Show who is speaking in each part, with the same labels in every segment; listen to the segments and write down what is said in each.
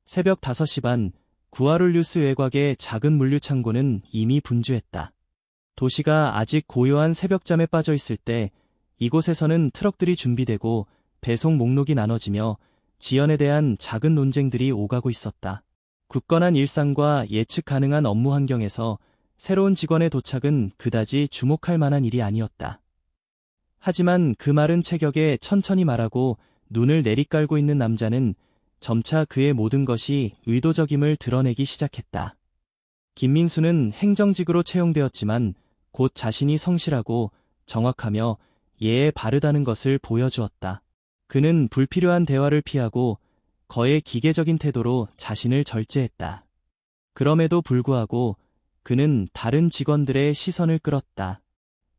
Speaker 1: 새벽 5시 반, 구아룰리우스 외곽의 작은 물류창고는 이미 분주했다. 도시가 아직 고요한 새벽잠에 빠져 있을 때 이곳에서는 트럭들이 준비되고 배송 목록이 나눠지며 지연에 대한 작은 논쟁들이 오가고 있었다. 굳건한 일상과 예측 가능한 업무 환경에서 새로운 직원의 도착은 그다지 주목할 만한 일이 아니었다. 하지만 그 마른 체격에 천천히 말하고 눈을 내리깔고 있는 남자는 점차 그의 모든 것이 의도적임을 드러내기 시작했다. 김민수는 행정직으로 채용되었지만 곧 자신이 성실하고 정확하며 예에 바르다는 것을 보여주었다. 그는 불필요한 대화를 피하고 거의 기계적인 태도로 자신을 절제했다. 그럼에도 불구하고 그는 다른 직원들의 시선을 끌었다.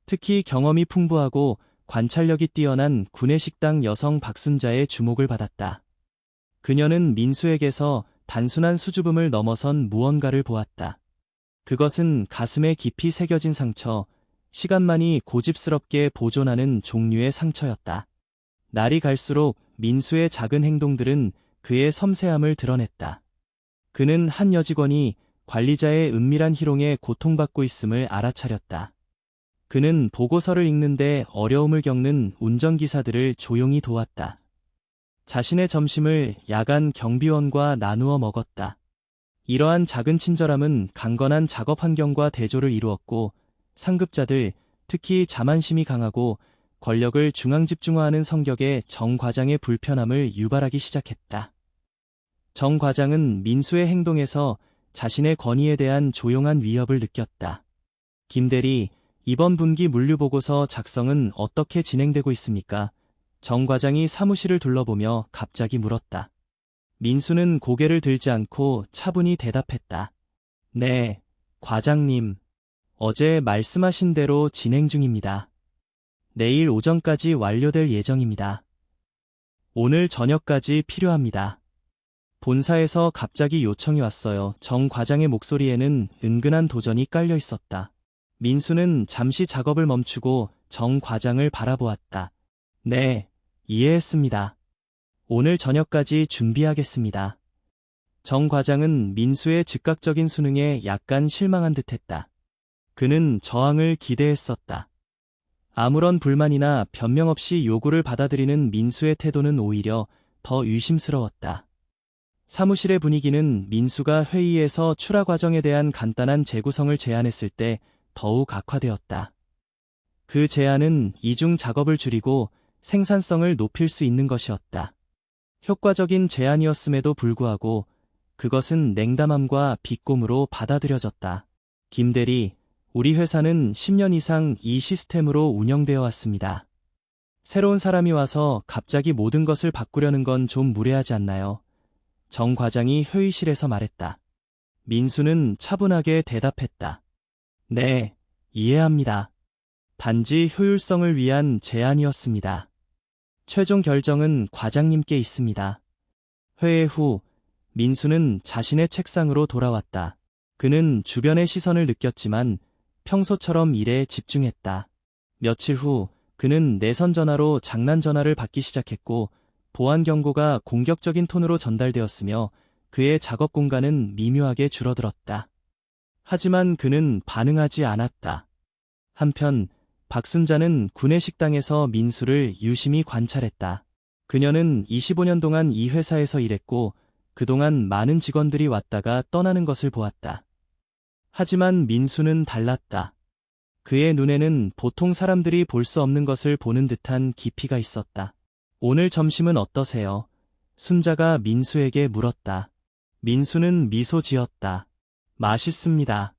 Speaker 1: 특히 경험이 풍부하고 관찰력이 뛰어난 구내식당 여성 박순자의 주목을 받았다. 그녀는 민수에게서 단순한 수줍음을 넘어선 무언가를 보았다. 그것은 가슴에 깊이 새겨진 상처, 시간만이 고집스럽게 보존하는 종류의 상처였다. 날이 갈수록 민수의 작은 행동들은 그의 섬세함을 드러냈다. 그는 한 여직원이 관리자의 은밀한 희롱에 고통받고 있음을 알아차렸다. 그는 보고서를 읽는데 어려움을 겪는 운전기사들을 조용히 도왔다. 자신의 점심을 야간 경비원과 나누어 먹었다. 이러한 작은 친절함은 강건한 작업 환경과 대조를 이루었고 상급자들, 특히 자만심이 강하고 권력을 중앙집중화하는 성격의 정 과장의 불편함을 유발하기 시작했다. 정 과장은 민수의 행동에서 자신의 권위에 대한 조용한 위협을 느꼈다. 김 대리, 이번 분기 물류보고서 작성은 어떻게 진행되고 있습니까? 정 과장이 사무실을 둘러보며 갑자기 물었다. 민수는 고개를 들지 않고 차분히 대답했다. 네, 과장님. 어제 말씀하신 대로 진행 중입니다. 내일 오전까지 완료될 예정입니다. 오늘 저녁까지 필요합니다. 본사에서 갑자기 요청이 왔어요. 정 과장의 목소리에는 은근한 도전이 깔려 있었다. 민수는 잠시 작업을 멈추고 정 과장을 바라보았다. 네, 이해했습니다. 오늘 저녁까지 준비하겠습니다. 정 과장은 민수의 즉각적인 수능에 약간 실망한 듯했다. 그는 저항을 기대했었다. 아무런 불만이나 변명 없이 요구를 받아들이는 민수의 태도는 오히려 더 의심스러웠다. 사무실의 분위기는 민수가 회의에서 출하 과정에 대한 간단한 재구성을 제안했을 때 더욱 악화되었다. 그 제안은 이중 작업을 줄이고 생산성을 높일 수 있는 것이었다. 효과적인 제안이었음에도 불구하고 그것은 냉담함과 비꼼으로 받아들여졌다. 김 대리, 우리 회사는 10년 이상 이 시스템으로 운영되어 왔습니다. 새로운 사람이 와서 갑자기 모든 것을 바꾸려는 건 좀 무례하지 않나요? 정 과장이 회의실에서 말했다. 민수는 차분하게 대답했다. 네, 이해합니다. 단지 효율성을 위한 제안이었습니다. 최종 결정은 과장님께 있습니다. 회의 후, 민수는 자신의 책상으로 돌아왔다. 그는 주변의 시선을 느꼈지만 평소처럼 일에 집중했다. 며칠 후, 그는 내선 전화로 장난 전화를 받기 시작했고 보안 경고가 공격적인 톤으로 전달되었으며 그의 작업 공간은 미묘하게 줄어들었다. 하지만 그는 반응하지 않았다. 한편 박순자는 구내식당에서 민수를 유심히 관찰했다. 그녀는 25년 동안 이 회사에서 일했고 그동안 많은 직원들이 왔다가 떠나는 것을 보았다. 하지만 민수는 달랐다. 그의 눈에는 보통 사람들이 볼 수 없는 것을 보는 듯한 깊이가 있었다. 오늘 점심은 어떠세요? 순자가 민수에게 물었다. 민수는 미소 지었다. 맛있습니다.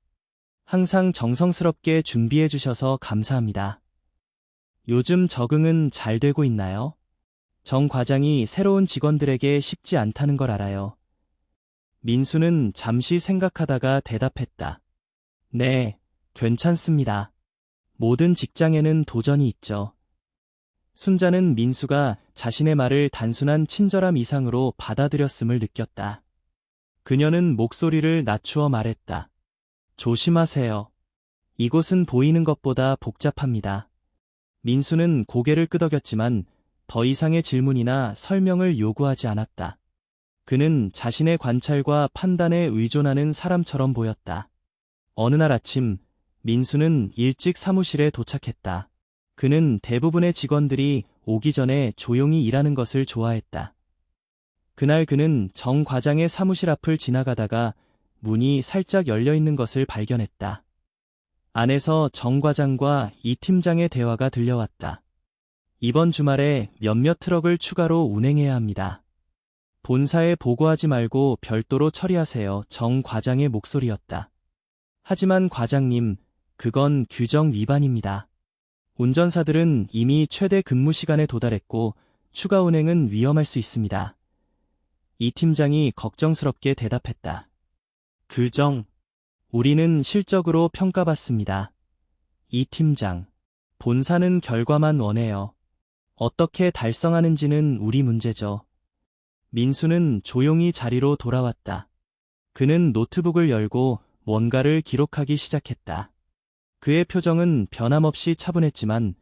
Speaker 1: 항상 정성스럽게 준비해 주셔서 감사합니다. 요즘 적응은 잘 되고 있나요? 정 과장이 새로운 직원들에게 쉽지 않다는 걸 알아요. 민수는 잠시 생각하다가 대답했다. 네, 괜찮습니다. 모든 직장에는 도전이 있죠. 순자는 민수가 자신의 말을 단순한 친절함 이상으로 받아들였음을 느꼈다. 그녀는 목소리를 낮추어 말했다. 조심하세요. 이곳은 보이는 것보다 복잡합니다. 민수는 고개를 끄덕였지만 더 이상의 질문이나 설명을 요구하지 않았다. 그는 자신의 관찰과 판단에 의존하는 사람처럼 보였다. 어느 날 아침, 민수는 일찍 사무실에 도착했다. 그는 대부분의 직원들이 오기 전에 조용히 일하는 것을 좋아했다. 그날 그는 정 과장의 사무실 앞을 지나가다가 문이 살짝 열려 있는 것을 발견했다. 안에서 정 과장과 이 팀장의 대화가 들려왔다. 이번 주말에 몇몇 트럭을 추가로 운행해야 합니다. 본사에 보고하지 말고 별도로 처리하세요. 정 과장의 목소리였다. 하지만 과장님, 그건 규정 위반입니다. 운전사들은 이미 최대 근무 시간에 도달했고 추가 운행은 위험할 수 있습니다. 이 팀장이 걱정스럽게 대답했다. 규정. 우리는 실적으로 평가받습니다. 이 팀장. 본사는 결과만 원해요. 어떻게 달성하는지는 우리 문제죠. 민수는 조용히 자리로 돌아왔다. 그는 노트북을 열고 뭔가를 기록하기 시작했다. 그의 표정은 변함없이 차분했지만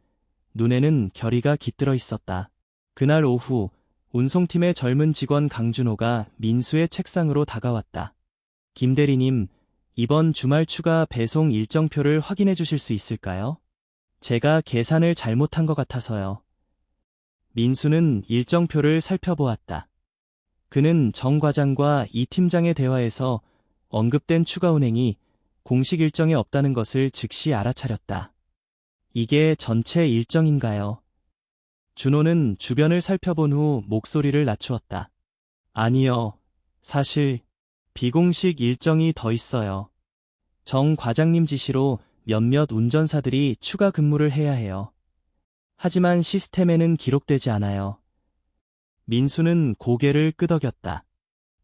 Speaker 1: 눈에는 결의가 깃들어 있었다. 그날 오후 운송팀의 젊은 직원 강준호가 민수의 책상으로 다가왔다. 김 대리님, 이번 주말 추가 배송 일정표를 확인해 주실 수 있을까요? 제가 계산을 잘못한 것 같아서요. 민수는 일정표를 살펴보았다. 그는 정 과장과 이 팀장의 대화에서 언급된 추가 운행이 공식 일정에 없다는 것을 즉시 알아차렸다. 이게 전체 일정인가요? 준호는 주변을 살펴본 후 목소리를 낮추었다. 아니요. 사실 비공식 일정이 더 있어요. 정 과장님 지시로 몇몇 운전사들이 추가 근무를 해야 해요. 하지만 시스템에는 기록되지 않아요. 민수는 고개를 끄덕였다.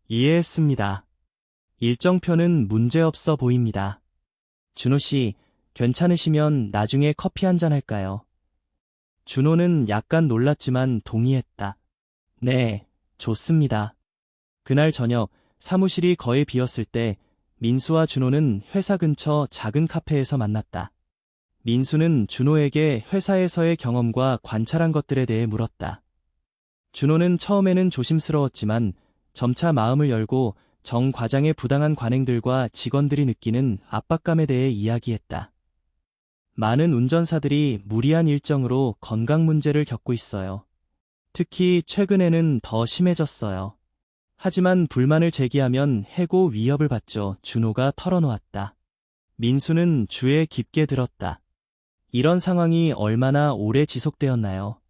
Speaker 1: 이해했습니다. 일정표는 문제없어 보입니다. 준호 씨, 괜찮으시면 나중에 커피 한잔 할까요? 준호는 약간 놀랐지만 동의했다. 네, 좋습니다. 그날 저녁 사무실이 거의 비었을 때 민수와 준호는 회사 근처 작은 카페에서 만났다. 민수는 준호에게 회사에서의 경험과 관찰한 것들에 대해 물었다. 준호는 처음에는 조심스러웠지만 점차 마음을 열고 정 과장의 부당한 관행들과 직원들이 느끼는 압박감에 대해 이야기했다. 많은 운전사들이 무리한 일정으로 건강 문제를 겪고 있어요. 특히 최근에는 더 심해졌어요. 하지만 불만을 제기하면 해고 위협을 받죠. 준호가 털어놓았다. 민수는 주에 깊게 들었다. 이런 상황이 얼마나 오래 지속되었나요?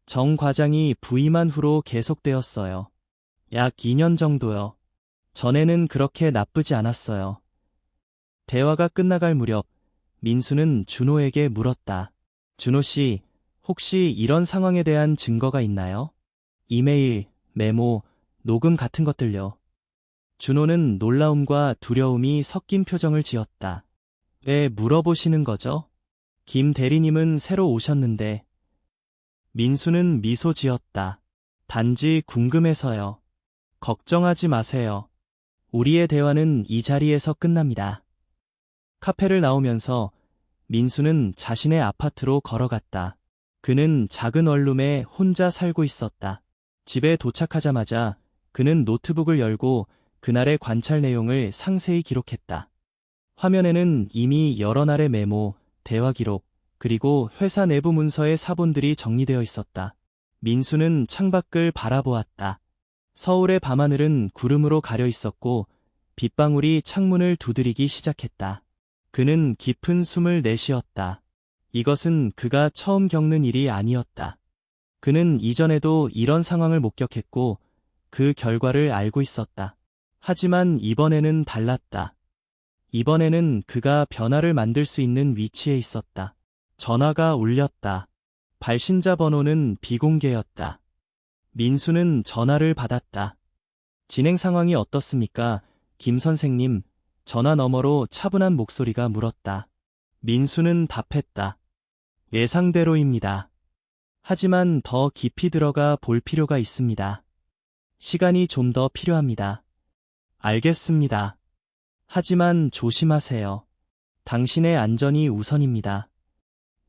Speaker 1: 정 과장이 부임한 후로 계속되었어요. 약 2년 정도요. 전에는 그렇게 나쁘지 않았어요. 대화가 끝나갈 무렵 민수는 준호에게 물었다. 준호 씨, 혹시 이런 상황에 대한 증거가 있나요? 이메일, 메모, 녹음 같은 것들요. 준호는 놀라움과 두려움이 섞인 표정을 지었다. 왜 물어보시는 거죠? 김 대리님은 새로 오셨는데. 민수는 미소 지었다. 단지 궁금해서요. 걱정하지 마세요. 우리의 대화는 이 자리에서 끝납니다. 카페를 나오면서 민수는 자신의 아파트로 걸어갔다. 그는 작은 원룸에 혼자 살고 있었다. 집에 도착하자마자 그는 노트북을 열고 그날의 관찰 내용을 상세히 기록했다. 화면에는 이미 여러 날의 메모, 대화 기록, 그리고 회사 내부 문서의 사본들이 정리되어 있었다. 민수는 창밖을 바라보았다. 서울의 밤하늘은 구름으로 가려 있었고 빗방울이 창문을 두드리기 시작했다. 그는 깊은 숨을 내쉬었다. 이것은 그가 처음 겪는 일이 아니었다. 그는 이전에도 이런 상황을 목격했고 그 결과를 알고 있었다. 하지만 이번에는 달랐다. 이번에는 그가 변화를 만들 수 있는 위치에 있었다. 전화가 울렸다. 발신자 번호는 비공개였다. 민수는 전화를 받았다. 진행 상황이 어떻습니까? 김 선생님, 전화 너머로 차분한 목소리가 물었다. 민수는 답했다. 예상대로입니다. 하지만 더 깊이 들어가 볼 필요가 있습니다. 시간이 좀 더 필요합니다. 알겠습니다. 하지만 조심하세요. 당신의 안전이 우선입니다.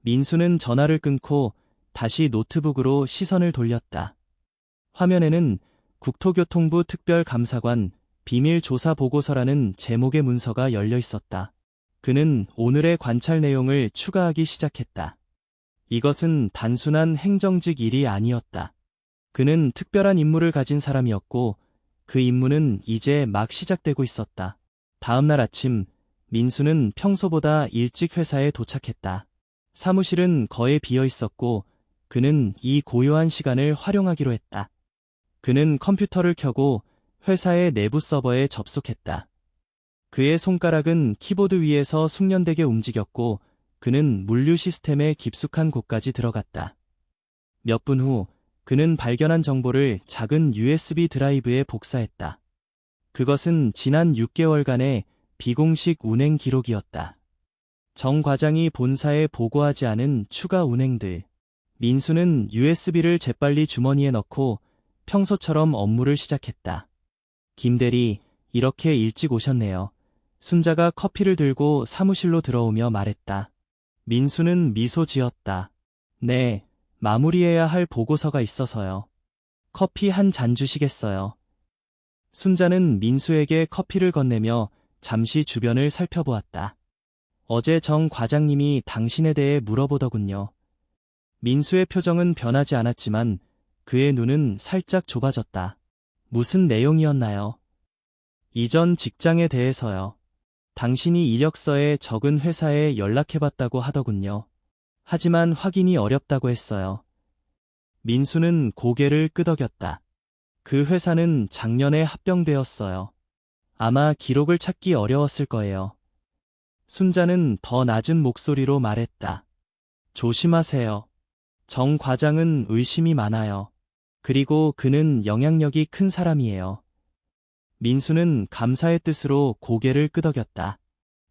Speaker 1: 민수는 전화를 끊고 다시 노트북으로 시선을 돌렸다. 화면에는 국토교통부 특별감사관 비밀조사보고서라는 제목의 문서가 열려 있었다. 그는 오늘의 관찰 내용을 추가하기 시작했다. 이것은 단순한 행정직 일이 아니었다. 그는 특별한 임무를 가진 사람이었고 그 임무는 이제 막 시작되고 있었다. 다음 날 아침, 민수는 평소보다 일찍 회사에 도착했다. 사무실은 거의 비어 있었고 그는 이 고요한 시간을 활용하기로 했다. 그는 컴퓨터를 켜고 회사의 내부 서버에 접속했다. 그의 손가락은 키보드 위에서 숙련되게 움직였고 그는 물류 시스템의 깊숙한 곳까지 들어갔다. 몇 분 후 그는 발견한 정보를 작은 USB 드라이브에 복사했다. 그것은 지난 6개월간의 비공식 운행 기록이었다. 정 과장이 본사에 보고하지 않은 추가 운행들. 민수는 USB를 재빨리 주머니에 넣고 평소처럼 업무를 시작했다. 김 대리, 이렇게 일찍 오셨네요. 순자가 커피를 들고 사무실로 들어오며 말했다. 민수는 미소 지었다. 네, 마무리해야 할 보고서가 있어서요. 커피 한 잔 주시겠어요? 순자는 민수에게 커피를 건네며 잠시 주변을 살펴보았다. 어제 정 과장님이 당신에 대해 물어보더군요. 민수의 표정은 변하지 않았지만 그의 눈은 살짝 좁아졌다. 무슨 내용이었나요? 이전 직장에 대해서요. 당신이 이력서에 적은 회사에 연락해봤다고 하더군요. 하지만 확인이 어렵다고 했어요. 민수는 고개를 끄덕였다. 그 회사는 작년에 합병되었어요. 아마 기록을 찾기 어려웠을 거예요. 순자는 더 낮은 목소리로 말했다. 조심하세요. 정 과장은 의심이 많아요. 그리고 그는 영향력이 큰 사람이에요. 민수는 감사의 뜻으로 고개를 끄덕였다.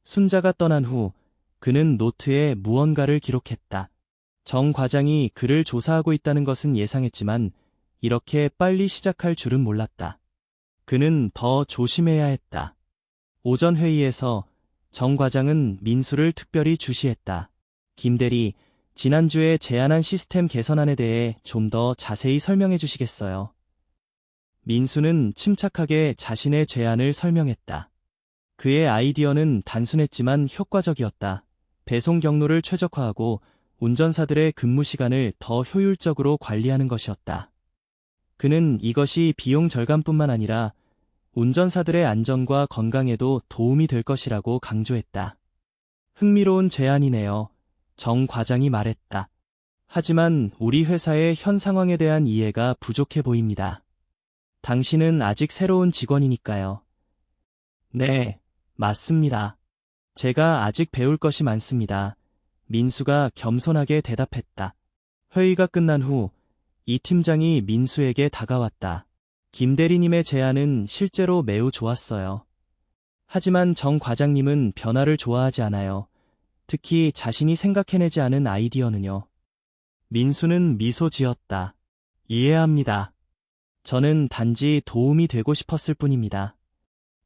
Speaker 1: 순자가 떠난 후 그는 노트에 무언가를 기록했다. 정 과장이 그를 조사하고 있다는 것은 예상했지만 이렇게 빨리 시작할 줄은 몰랐다. 그는 더 조심해야 했다. 오전 회의에서 정 과장은 민수를 특별히 주시했다. 김 대리, 지난주에 제안한 시스템 개선안에 대해 좀 더 자세히 설명해 주시겠어요? 민수는 침착하게 자신의 제안을 설명했다. 그의 아이디어는 단순했지만 효과적이었다. 배송 경로를 최적화하고 운전사들의 근무 시간을 더 효율적으로 관리하는 것이었다. 그는 이것이 비용 절감뿐만 아니라 운전사들의 안전과 건강에도 도움이 될 것이라고 강조했다. 흥미로운 제안이네요. 정 과장이 말했다. 하지만 우리 회사의 현 상황에 대한 이해가 부족해 보입니다. 당신은 아직 새로운 직원이니까요. 네, 맞습니다. 제가 아직 배울 것이 많습니다. 민수가 겸손하게 대답했다. 회의가 끝난 후 이 팀장이 민수에게 다가왔다. 김 대리님의 제안은 실제로 매우 좋았어요. 하지만 정 과장님은 변화를 좋아하지 않아요. 특히 자신이 생각해내지 않은 아이디어는요. 민수는 미소 지었다. 이해합니다. 저는 단지 도움이 되고 싶었을 뿐입니다.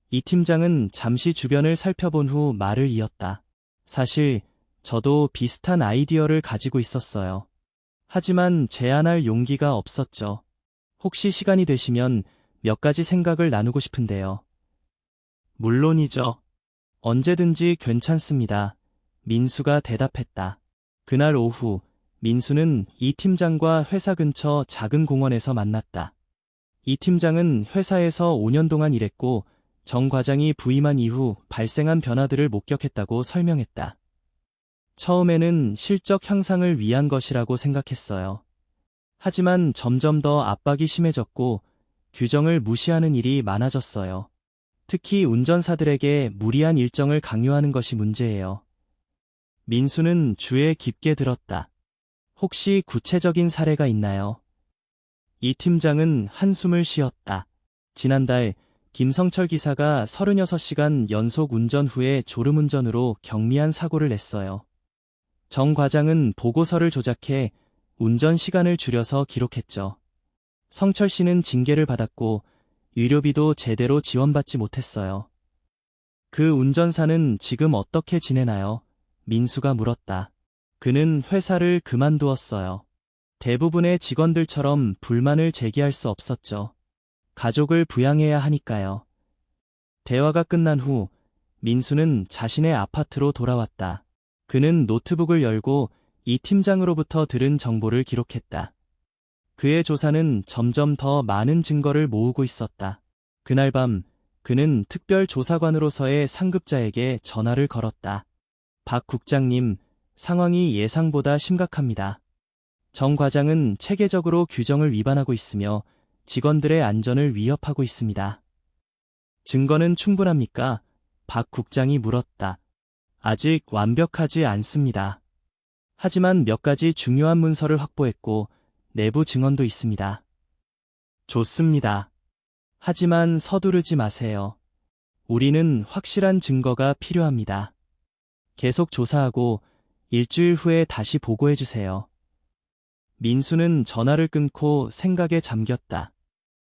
Speaker 1: 이 팀장은 잠시 주변을 살펴본 후 말을 이었다. 사실 저도 비슷한 아이디어를 가지고 있었어요. 하지만 제안할 용기가 없었죠. 혹시 시간이 되시면 몇 가지 생각을 나누고 싶은데요. 물론이죠. 언제든지 괜찮습니다. 민수가 대답했다. 그날 오후, 민수는 이 팀장과 회사 근처 작은 공원에서 만났다. 이 팀장은 회사에서 5년 동안 일했고 정 과장이 부임한 이후 발생한 변화들을 목격했다고 설명했다. 처음에는 실적 향상을 위한 것이라고 생각했어요. 하지만 점점 더 압박이 심해졌고 규정을 무시하는 일이 많아졌어요. 특히 운전사들에게 무리한 일정을 강요하는 것이 문제예요. 민수는 주에 깊게 들었다. 혹시 구체적인 사례가 있나요? 이 팀장은 한숨을 쉬었다. 지난달 김성철 기사가 36시간 연속 운전 후에 졸음운전으로 경미한 사고를 냈어요. 정 과장은 보고서를 조작해 운전 시간을 줄여서 기록했죠. 성철 씨는 징계를 받았고 의료비도 제대로 지원받지 못했어요. 그 운전사는 지금 어떻게 지내나요? 민수가 물었다. 그는 회사를 그만두었어요. 대부분의 직원들처럼 불만을 제기할 수 없었죠. 가족을 부양해야 하니까요. 대화가 끝난 후 민수는 자신의 아파트로 돌아왔다. 그는 노트북을 열고 이 팀장으로부터 들은 정보를 기록했다. 그의 조사는 점점 더 많은 증거를 모으고 있었다. 그날 밤 그는 특별조사관으로서의 상급자에게 전화를 걸었다. 박 국장님, 상황이 예상보다 심각합니다. 정 과장은 체계적으로 규정을 위반하고 있으며 직원들의 안전을 위협하고 있습니다. 증거는 충분합니까? 박 국장이 물었다. 아직 완벽하지 않습니다. 하지만 몇 가지 중요한 문서를 확보했고 내부 증언도 있습니다. 좋습니다. 하지만 서두르지 마세요. 우리는 확실한 증거가 필요합니다. 계속 조사하고 일주일 후에 다시 보고해 주세요. 민수는 전화를 끊고 생각에 잠겼다.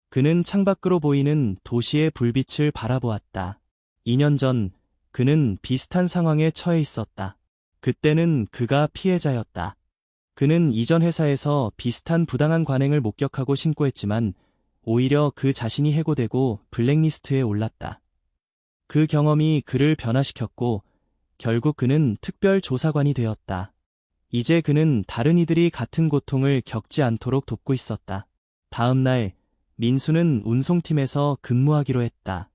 Speaker 1: 그는 창밖으로 보이는 도시의 불빛을 바라보았다. 2년 전 그는 비슷한 상황에 처해 있었다. 그때는 그가 피해자였다. 그는 이전 회사에서 비슷한 부당한 관행을 목격하고 신고했지만 오히려 그 자신이 해고되고 블랙리스트에 올랐다. 그 경험이 그를 변화시켰고 결국 그는 특별조사관이 되었다. 이제 그는 다른 이들이 같은 고통을 겪지 않도록 돕고 있었다. 다음 날 민수는 운송팀에서 근무하기로 했다.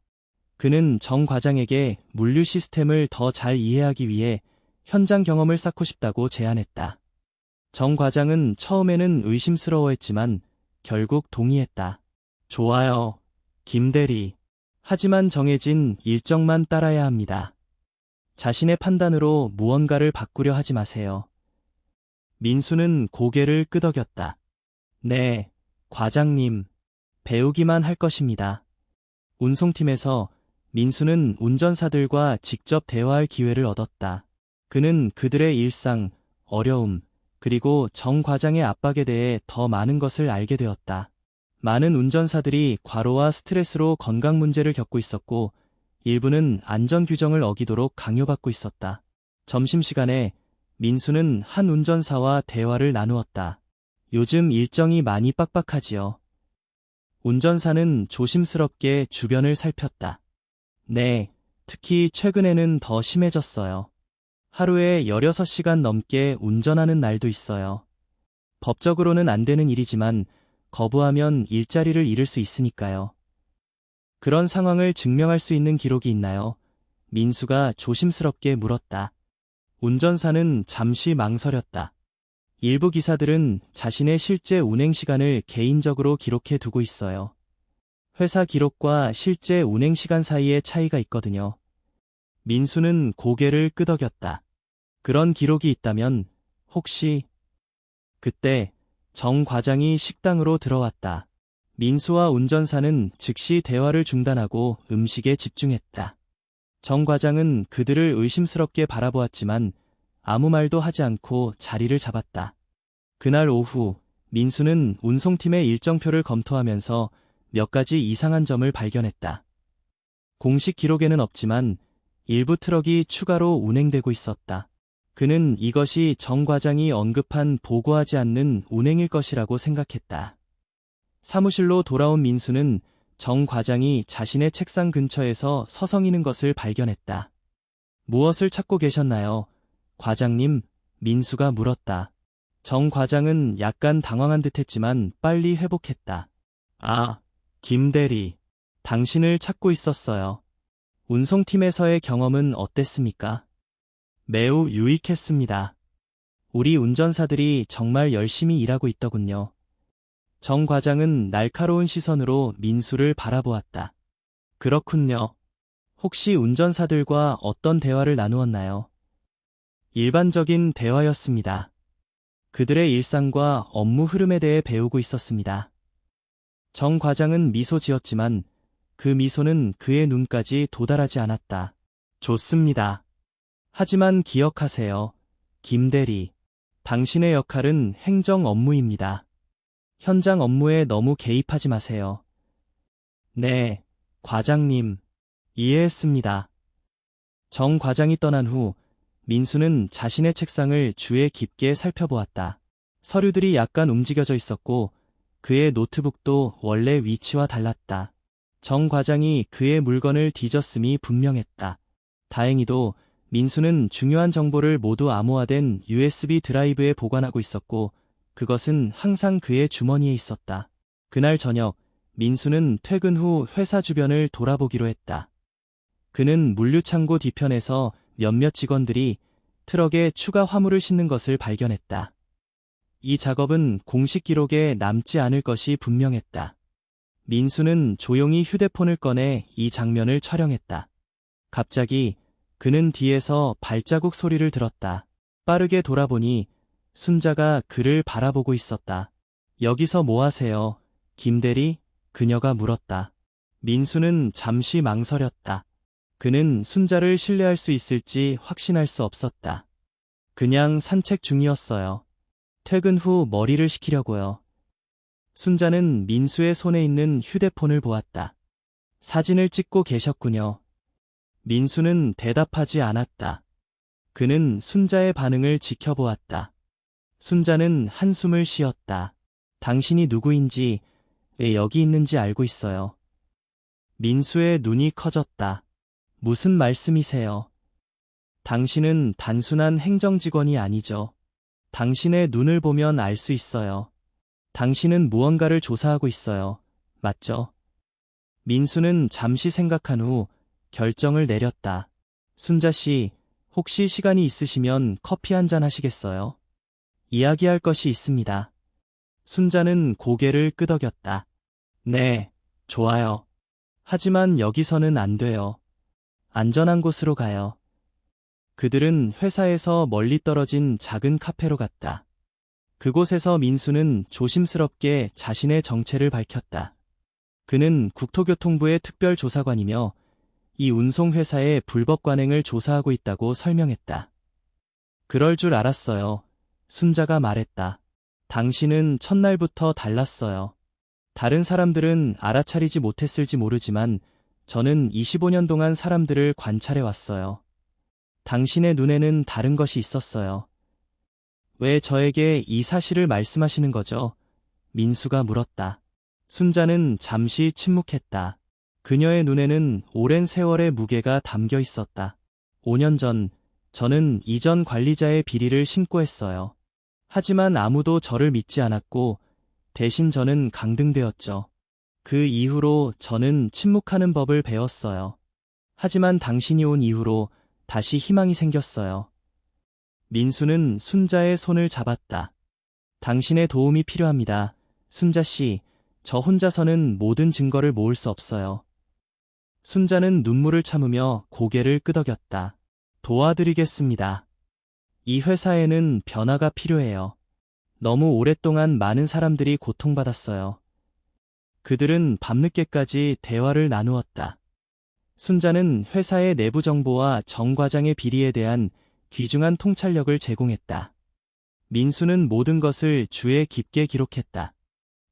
Speaker 1: 그는 정 과장에게 물류 시스템을 더 잘 이해하기 위해 현장 경험을 쌓고 싶다고 제안했다. 정 과장은 처음에는 의심스러워했지만 결국 동의했다. 좋아요, 김 대리. 하지만 정해진 일정만 따라야 합니다. 자신의 판단으로 무언가를 바꾸려 하지 마세요. 민수는 고개를 끄덕였다. 네, 과장님. 배우기만 할 것입니다. 운송팀에서 민수는 운전사들과 직접 대화할 기회를 얻었다. 그는 그들의 일상, 어려움, 그리고 정 과장의 압박에 대해 더 많은 것을 알게 되었다. 많은 운전사들이 과로와 스트레스로 건강 문제를 겪고 있었고 일부는 안전 규정을 어기도록 강요받고 있었다. 점심시간에 민수는 한 운전사와 대화를 나누었다. 요즘 일정이 많이 빡빡하지요. 운전사는 조심스럽게 주변을 살폈다. 네, 특히 최근에는 더 심해졌어요. 하루에 16시간 넘게 운전하는 날도 있어요. 법적으로는 안 되는 일이지만 거부하면 일자리를 잃을 수 있으니까요. 그런 상황을 증명할 수 있는 기록이 있나요? 민수가 조심스럽게 물었다. 운전사는 잠시 망설였다. 일부 기사들은 자신의 실제 운행 시간을 개인적으로 기록해 두고 있어요. 회사 기록과 실제 운행 시간 사이에 차이가 있거든요. 민수는 고개를 끄덕였다. 그런 기록이 있다면 혹시... 그때 정 과장이 식당으로 들어왔다. 민수와 운전사는 즉시 대화를 중단하고 음식에 집중했다. 정 과장은 그들을 의심스럽게 바라보았지만 아무 말도 하지 않고 자리를 잡았다. 그날 오후 민수는 운송팀의 일정표를 검토하면서 몇 가지 이상한 점을 발견했다. 공식 기록에는 없지만 일부 트럭이 추가로 운행되고 있었다. 그는 이것이 정 과장이 언급한 보고하지 않는 운행일 것이라고 생각했다. 사무실로 돌아온 민수는 정 과장이 자신의 책상 근처에서 서성이는 것을 발견했다. 무엇을 찾고 계셨나요? 과장님, 민수가 물었다. 정 과장은 약간 당황한 듯했지만 빨리 회복했다. 아, 김 대리. 당신을 찾고 있었어요. 운송팀에서의 경험은 어땠습니까? 매우 유익했습니다. 우리 운전사들이 정말 열심히 일하고 있더군요. 정 과장은 날카로운 시선으로 민수를 바라보았다. 그렇군요. 혹시 운전사들과 어떤 대화를 나누었나요? 일반적인 대화였습니다. 그들의 일상과 업무 흐름에 대해 배우고 있었습니다. 정 과장은 미소 지었지만 그 미소는 그의 눈까지 도달하지 않았다. 좋습니다. 하지만 기억하세요, 김 대리. 당신의 역할은 행정 업무입니다. 현장 업무에 너무 개입하지 마세요. 네, 과장님. 이해했습니다. 정 과장이 떠난 후 민수는 자신의 책상을 주의 깊게 살펴보았다. 서류들이 약간 움직여져 있었고 그의 노트북도 원래 위치와 달랐다. 정 과장이 그의 물건을 뒤졌음이 분명했다. 다행히도 민수는 중요한 정보를 모두 암호화된 USB 드라이브에 보관하고 있었고 그것은 항상 그의 주머니에 있었다. 그날 저녁 민수는 퇴근 후 회사 주변을 돌아보기로 했다. 그는 물류창고 뒤편에서 몇몇 직원들이 트럭에 추가 화물을 싣는 것을 발견했다. 이 작업은 공식 기록에 남지 않을 것이 분명했다. 민수는 조용히 휴대폰을 꺼내 이 장면을 촬영했다. 갑자기 그는 뒤에서 발자국 소리를 들었다. 빠르게 돌아보니 순자가 그를 바라보고 있었다. 여기서 뭐 하세요? 김대리? 그녀가 물었다. 민수는 잠시 망설였다. 그는 순자를 신뢰할 수 있을지 확신할 수 없었다. 그냥 산책 중이었어요. 퇴근 후 머리를 식히려고요. 순자는 민수의 손에 있는 휴대폰을 보았다. 사진을 찍고 계셨군요. 민수는 대답하지 않았다. 그는 순자의 반응을 지켜보았다. 순자는 한숨을 쉬었다. 당신이 누구인지, 왜 여기 있는지 알고 있어요. 민수의 눈이 커졌다. 무슨 말씀이세요? 당신은 단순한 행정직원이 아니죠. 당신의 눈을 보면 알 수 있어요. 당신은 무언가를 조사하고 있어요. 맞죠? 민수는 잠시 생각한 후 결정을 내렸다. 순자 씨, 혹시 시간이 있으시면 커피 한 잔 하시겠어요? 이야기할 것이 있습니다. 순자는 고개를 끄덕였다. 네, 좋아요. 하지만 여기서는 안 돼요. 안전한 곳으로 가요. 그들은 회사에서 멀리 떨어진 작은 카페로 갔다. 그곳에서 민수는 조심스럽게 자신의 정체를 밝혔다. 그는 국토교통부의 특별조사관이며 이 운송회사의 불법 관행을 조사하고 있다고 설명했다. 그럴 줄 알았어요. 순자가 말했다. 당신은 첫날부터 달랐어요. 다른 사람들은 알아차리지 못했을지 모르지만 저는 25년 동안 사람들을 관찰해 왔어요. 당신의 눈에는 다른 것이 있었어요. 왜 저에게 이 사실을 말씀하시는 거죠? 민수가 물었다. 순자는 잠시 침묵했다. 그녀의 눈에는 오랜 세월의 무게가 담겨 있었다. 5년 전, 저는 이전 관리자의 비리를 신고했어요. 하지만 아무도 저를 믿지 않았고, 대신 저는 강등되었죠. 그 이후로 저는 침묵하는 법을 배웠어요. 하지만 당신이 온 이후로 다시 희망이 생겼어요. 민수는 순자의 손을 잡았다. 당신의 도움이 필요합니다. 순자 씨, 저 혼자서는 모든 증거를 모을 수 없어요. 순자는 눈물을 참으며 고개를 끄덕였다. 도와드리겠습니다. 이 회사에는 변화가 필요해요. 너무 오랫동안 많은 사람들이 고통받았어요. 그들은 밤늦게까지 대화를 나누었다. 순자는 회사의 내부 정보와 정 과장의 비리에 대한 귀중한 통찰력을 제공했다. 민수는 모든 것을 주에 깊게 기록했다.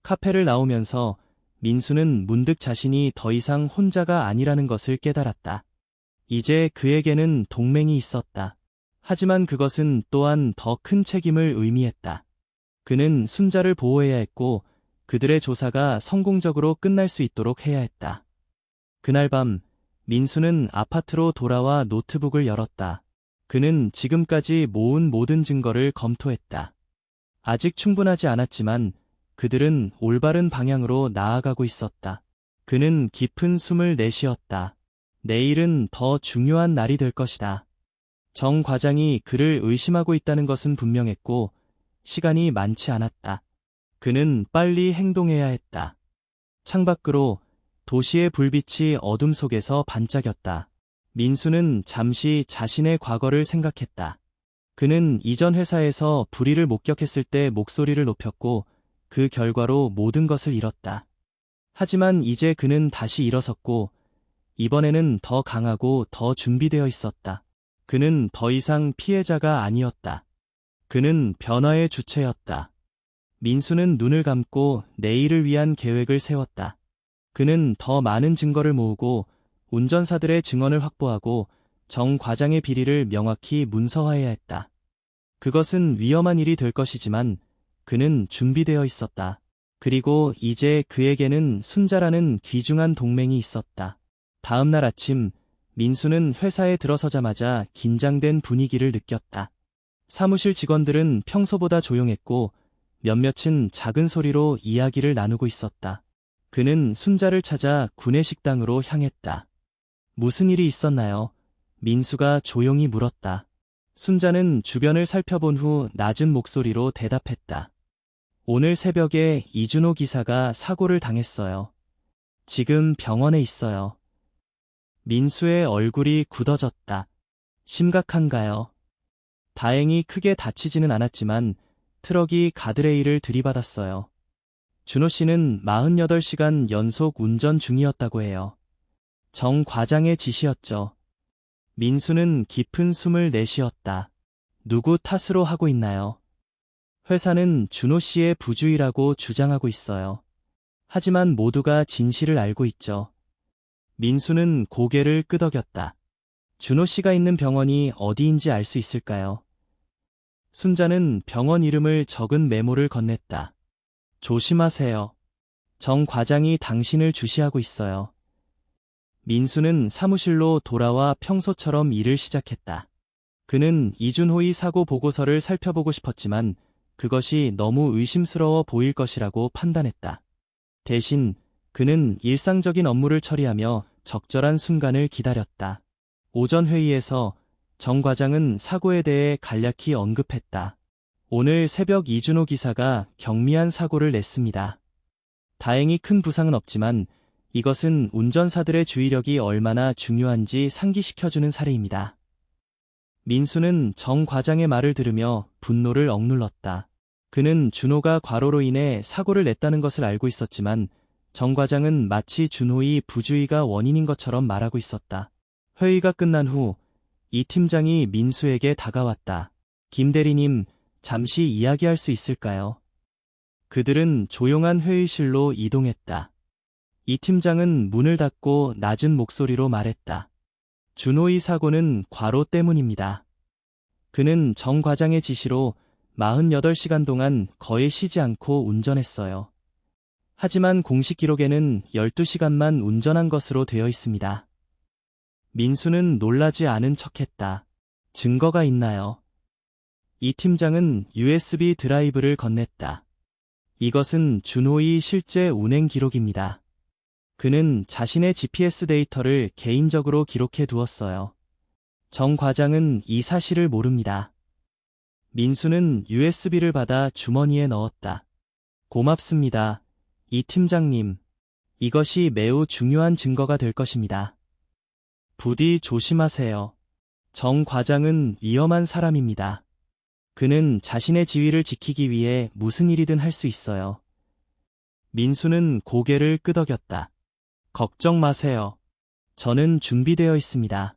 Speaker 1: 카페를 나오면서 민수는 문득 자신이 더 이상 혼자가 아니라는 것을 깨달았다. 이제 그에게는 동맹이 있었다. 하지만 그것은 또한 더 큰 책임을 의미했다. 그는 순자를 보호해야 했고 그들의 조사가 성공적으로 끝날 수 있도록 해야 했다. 그날 밤 민수는 아파트로 돌아와 노트북을 열었다. 그는 지금까지 모은 모든 증거를 검토했다. 아직 충분하지 않았지만 그들은 올바른 방향으로 나아가고 있었다. 그는 깊은 숨을 내쉬었다. 내일은 더 중요한 날이 될 것이다. 정 과장이 그를 의심하고 있다는 것은 분명했고 시간이 많지 않았다. 그는 빨리 행동해야 했다. 창밖으로 도시의 불빛이 어둠 속에서 반짝였다. 민수는 잠시 자신의 과거를 생각했다. 그는 이전 회사에서 불의를 목격했을 때 목소리를 높였고 그 결과로 모든 것을 잃었다. 하지만 이제 그는 다시 일어섰고 이번에는 더 강하고 더 준비되어 있었다. 그는 더 이상 피해자가 아니었다. 그는 변화의 주체였다. 민수는 눈을 감고 내일을 위한 계획을 세웠다. 그는 더 많은 증거를 모으고 운전사들의 증언을 확보하고 정 과장의 비리를 명확히 문서화해야 했다. 그것은 위험한 일이 될 것이지만 그는 준비되어 있었다. 그리고 이제 그에게는 순자라는 귀중한 동맹이 있었다. 다음 날 아침, 민수는 회사에 들어서자마자 긴장된 분위기를 느꼈다. 사무실 직원들은 평소보다 조용했고 몇몇은 작은 소리로 이야기를 나누고 있었다. 그는 순자를 찾아 구내식당으로 향했다. 무슨 일이 있었나요? 민수가 조용히 물었다. 순자는 주변을 살펴본 후 낮은 목소리로 대답했다. 오늘 새벽에 이준호 기사가 사고를 당했어요. 지금 병원에 있어요. 민수의 얼굴이 굳어졌다. 심각한가요? 다행히 크게 다치지는 않았지만 트럭이 가드레일을 들이받았어요. 준호 씨는 48시간 연속 운전 중이었다고 해요. 정 과장의 지시였죠. 민수는 깊은 숨을 내쉬었다. 누구 탓으로 하고 있나요? 회사는 준호 씨의 부주의라고 주장하고 있어요. 하지만 모두가 진실을 알고 있죠. 민수는 고개를 끄덕였다. 준호 씨가 있는 병원이 어디인지 알 수 있을까요? 순자는 병원 이름을 적은 메모를 건넸다. 조심하세요. 정 과장이 당신을 주시하고 있어요. 민수는 사무실로 돌아와 평소처럼 일을 시작했다. 그는 이준호의 사고 보고서를 살펴보고 싶었지만 그것이 너무 의심스러워 보일 것이라고 판단했다. 대신 그는 일상적인 업무를 처리하며 적절한 순간을 기다렸다. 오전 회의에서 정 과장은 사고에 대해 간략히 언급했다. 오늘 새벽 이준호 기사가 경미한 사고를 냈습니다. 다행히 큰 부상은 없지만 이것은 운전사들의 주의력이 얼마나 중요한지 상기시켜주는 사례입니다. 민수는 정 과장의 말을 들으며 분노를 억눌렀다. 그는 준호가 과로로 인해 사고를 냈다는 것을 알고 있었지만 정 과장은 마치 준호의 부주의가 원인인 것처럼 말하고 있었다. 회의가 끝난 후 이 팀장이 민수에게 다가왔다. 김 대리님, 잠시 이야기할 수 있을까요? 그들은 조용한 회의실로 이동했다. 이 팀장은 문을 닫고 낮은 목소리로 말했다. 준호의 사고는 과로 때문입니다. 그는 정 과장의 지시로 48시간 동안 거의 쉬지 않고 운전했어요. 하지만 공식 기록에는 12시간만 운전한 것으로 되어 있습니다. 민수는 놀라지 않은 척했다. 증거가 있나요? 이 팀장은 USB 드라이브를 건넸다. 이것은 준호의 실제 운행 기록입니다. 그는 자신의 GPS 데이터를 개인적으로 기록해 두었어요. 정 과장은 이 사실을 모릅니다. 민수는 USB를 받아 주머니에 넣었다. 고맙습니다. 이 팀장님. 이것이 매우 중요한 증거가 될 것입니다. 부디 조심하세요. 정 과장은 위험한 사람입니다. 그는 자신의 지위를 지키기 위해 무슨 일이든 할 수 있어요. 민수는 고개를 끄덕였다. 걱정 마세요. 저는 준비되어 있습니다.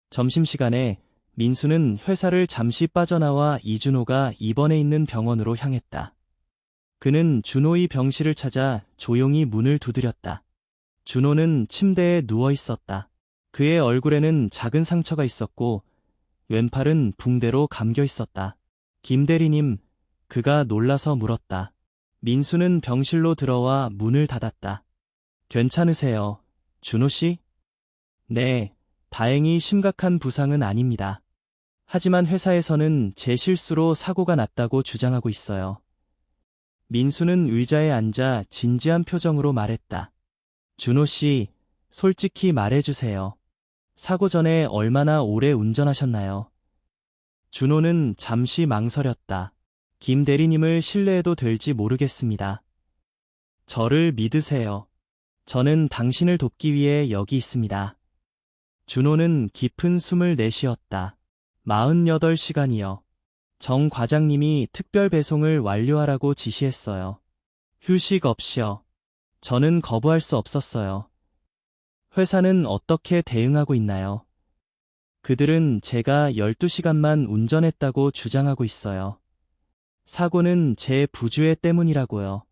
Speaker 1: 점심시간에 민수는 회사를 잠시 빠져나와 이준호가 입원해 있는 병원으로 향했다. 그는 준호의 병실을 찾아 조용히 문을 두드렸다. 준호는 침대에 누워 있었다. 그의 얼굴에는 작은 상처가 있었고 왼팔은 붕대로 감겨 있었다. 김 대리님, 그가 놀라서 물었다. 민수는 병실로 들어와 문을 닫았다. 괜찮으세요, 준호 씨? 네, 다행히 심각한 부상은 아닙니다. 하지만 회사에서는 제 실수로 사고가 났다고 주장하고 있어요. 민수는 의자에 앉아 진지한 표정으로 말했다. 준호 씨, 솔직히 말해주세요. 사고 전에 얼마나 오래 운전하셨나요? 준호는 잠시 망설였다. 김 대리님을 신뢰해도 될지 모르겠습니다. 저를 믿으세요. 저는 당신을 돕기 위해 여기 있습니다. 준호는 깊은 숨을 내쉬었다. 48시간이요. 정 과장님이 특별 배송을 완료하라고 지시했어요. 휴식 없이요. 저는 거부할 수 없었어요. 회사는 어떻게 대응하고 있나요? 그들은 제가 12시간만 운전했다고 주장하고 있어요. 사고는 제 부주의 때문이라고요.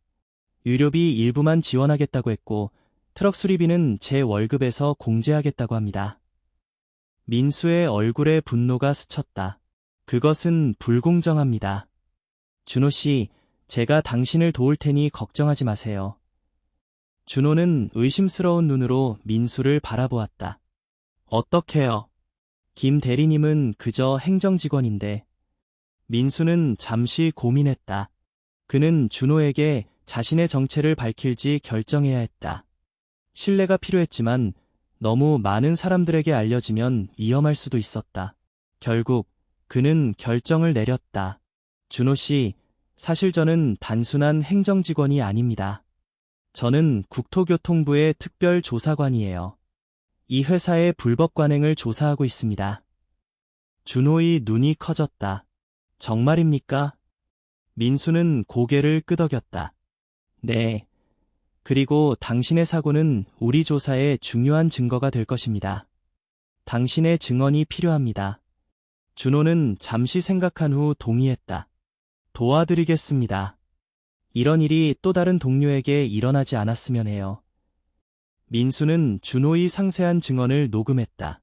Speaker 1: 의료비 일부만 지원하겠다고 했고 트럭 수리비는 제 월급에서 공제하겠다고 합니다. 민수의 얼굴에 분노가 스쳤다. 그것은 불공정합니다. 준호 씨, 제가 당신을 도울 테니 걱정하지 마세요. 준호는 의심스러운 눈으로 민수를 바라보았다. 어떻게요? 김 대리님은 그저 행정직원인데. 민수는 잠시 고민했다. 그는 준호에게 자신의 정체를 밝힐지 결정해야 했다. 신뢰가 필요했지만 너무 많은 사람들에게 알려지면 위험할 수도 있었다. 결국 그는 결정을 내렸다. 준호 씨, 사실 저는 단순한 행정직원이 아닙니다. 저는 국토교통부의 특별조사관이에요. 이 회사의 불법 관행을 조사하고 있습니다. 준호의 눈이 커졌다. 정말입니까? 민수는 고개를 끄덕였다. 네. 그리고 당신의 사고는 우리 조사에 중요한 증거가 될 것입니다. 당신의 증언이 필요합니다. 준호는 잠시 생각한 후 동의했다. 도와드리겠습니다. 이런 일이 또 다른 동료에게 일어나지 않았으면 해요. 민수는 준호의 상세한 증언을 녹음했다.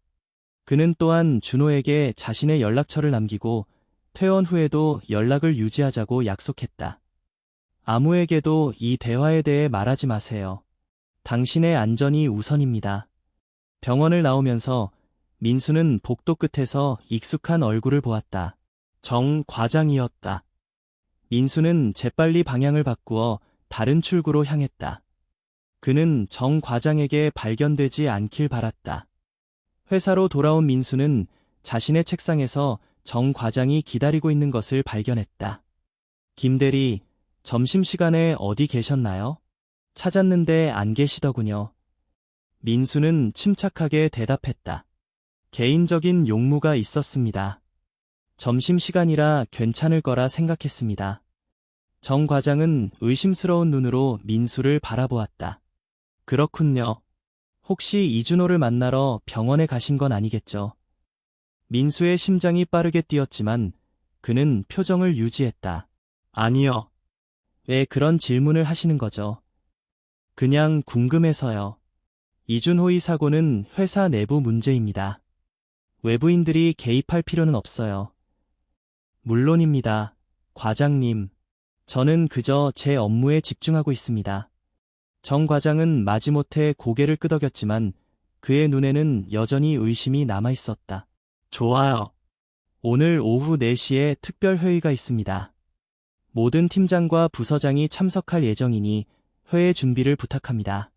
Speaker 1: 그는 또한 준호에게 자신의 연락처를 남기고 퇴원 후에도 연락을 유지하자고 약속했다. 아무에게도 이 대화에 대해 말하지 마세요. 당신의 안전이 우선입니다. 병원을 나오면서 민수는 복도 끝에서 익숙한 얼굴을 보았다. 정 과장이었다. 민수는 재빨리 방향을 바꾸어 다른 출구로 향했다. 그는 정 과장에게 발견되지 않길 바랐다. 회사로 돌아온 민수는 자신의 책상에서 정 과장이 기다리고 있는 것을 발견했다. 김 대리, 점심시간에 어디 계셨나요? 찾았는데 안 계시더군요. 민수는 침착하게 대답했다. 개인적인 용무가 있었습니다. 점심시간이라 괜찮을 거라 생각했습니다. 정 과장은 의심스러운 눈으로 민수를 바라보았다. 그렇군요. 혹시 이준호를 만나러 병원에 가신 건 아니겠죠? 민수의 심장이 빠르게 뛰었지만 그는 표정을 유지했다. 아니요. 왜 그런 질문을 하시는 거죠? 그냥 궁금해서요. 이준호의 사고는 회사 내부 문제입니다. 외부인들이 개입할 필요는 없어요. 물론입니다, 과장님. 저는 그저 제 업무에 집중하고 있습니다. 정 과장은 마지못해 고개를 끄덕였지만 그의 눈에는 여전히 의심이 남아있었다. 좋아요. 오늘 오후 4시에 특별회의가 있습니다. 모든 팀장과 부서장이 참석할 예정이니 회의 준비를 부탁합니다.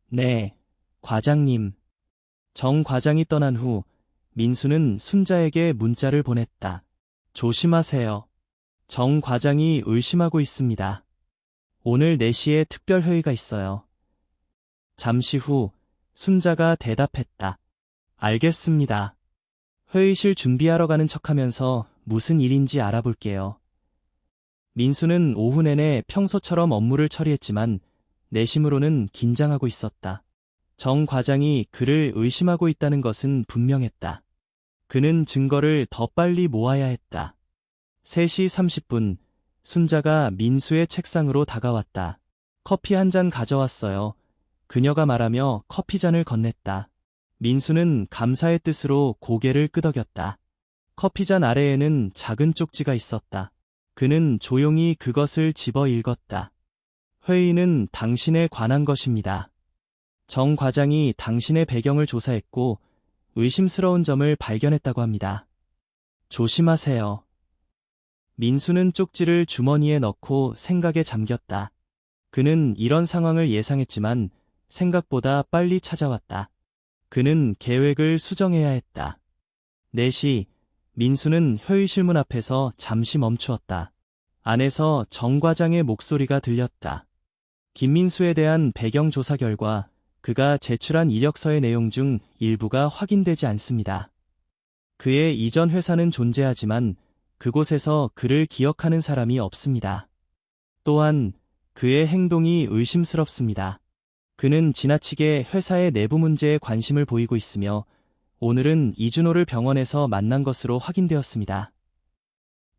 Speaker 1: 네, 과장님. 정 과장이 떠난 후 민수는 순자에게 문자를 보냈다. 조심하세요. 정 과장이 의심하고 있습니다. 오늘 4시에 특별회의가 있어요. 잠시 후 순자가 대답했다. 알겠습니다. 회의실 준비하러 가는 척하면서 무슨 일인지 알아볼게요. 민수는 오후 내내 평소처럼 업무를 처리했지만 내심으로는 긴장하고 있었다. 정 과장이 그를 의심하고 있다는 것은 분명했다. 그는 증거를 더 빨리 모아야 했다. 3시 30분, 순자가 민수의 책상으로 다가왔다. 커피 한 잔 가져왔어요. 그녀가 말하며 커피잔을 건넸다. 민수는 감사의 뜻으로 고개를 끄덕였다. 커피잔 아래에는 작은 쪽지가 있었다. 그는 조용히 그것을 집어 읽었다. 회의는 당신에 관한 것입니다. 정 과장이 당신의 배경을 조사했고 의심스러운 점을 발견했다고 합니다. 조심하세요. 민수는 쪽지를 주머니에 넣고 생각에 잠겼다. 그는 이런 상황을 예상했지만 생각보다 빨리 찾아왔다. 그는 계획을 수정해야 했다. 4시, 민수는 회의실 문 앞에서 잠시 멈추었다. 안에서 정 과장의 목소리가 들렸다. 김민수에 대한 배경 조사 결과 그가 제출한 이력서의 내용 중 일부가 확인되지 않습니다. 그의 이전 회사는 존재하지만 그곳에서 그를 기억하는 사람이 없습니다. 또한 그의 행동이 의심스럽습니다. 그는 지나치게 회사의 내부 문제에 관심을 보이고 있으며 오늘은 이준호를 병원에서 만난 것으로 확인되었습니다.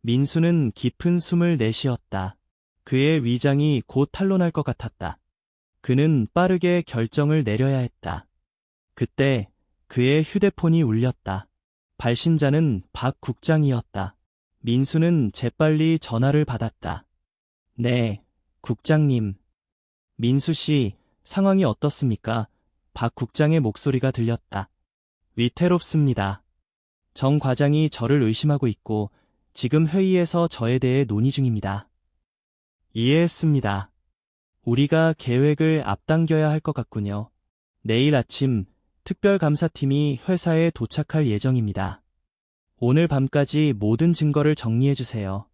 Speaker 1: 민수는 깊은 숨을 내쉬었다. 그의 위장이 곧 탄로날 것 같았다. 그는 빠르게 결정을 내려야 했다. 그때 그의 휴대폰이 울렸다. 발신자는 박 국장이었다. 민수는 재빨리 전화를 받았다. 네, 국장님. 민수 씨, 상황이 어떻습니까? 박 국장의 목소리가 들렸다. 위태롭습니다. 정 과장이 저를 의심하고 있고 지금 회의에서 저에 대해 논의 중입니다. 이해했습니다. 우리가 계획을 앞당겨야 할 것 같군요. 내일 아침 특별감사팀이 회사에 도착할 예정입니다. 오늘 밤까지 모든 증거를 정리해 주세요.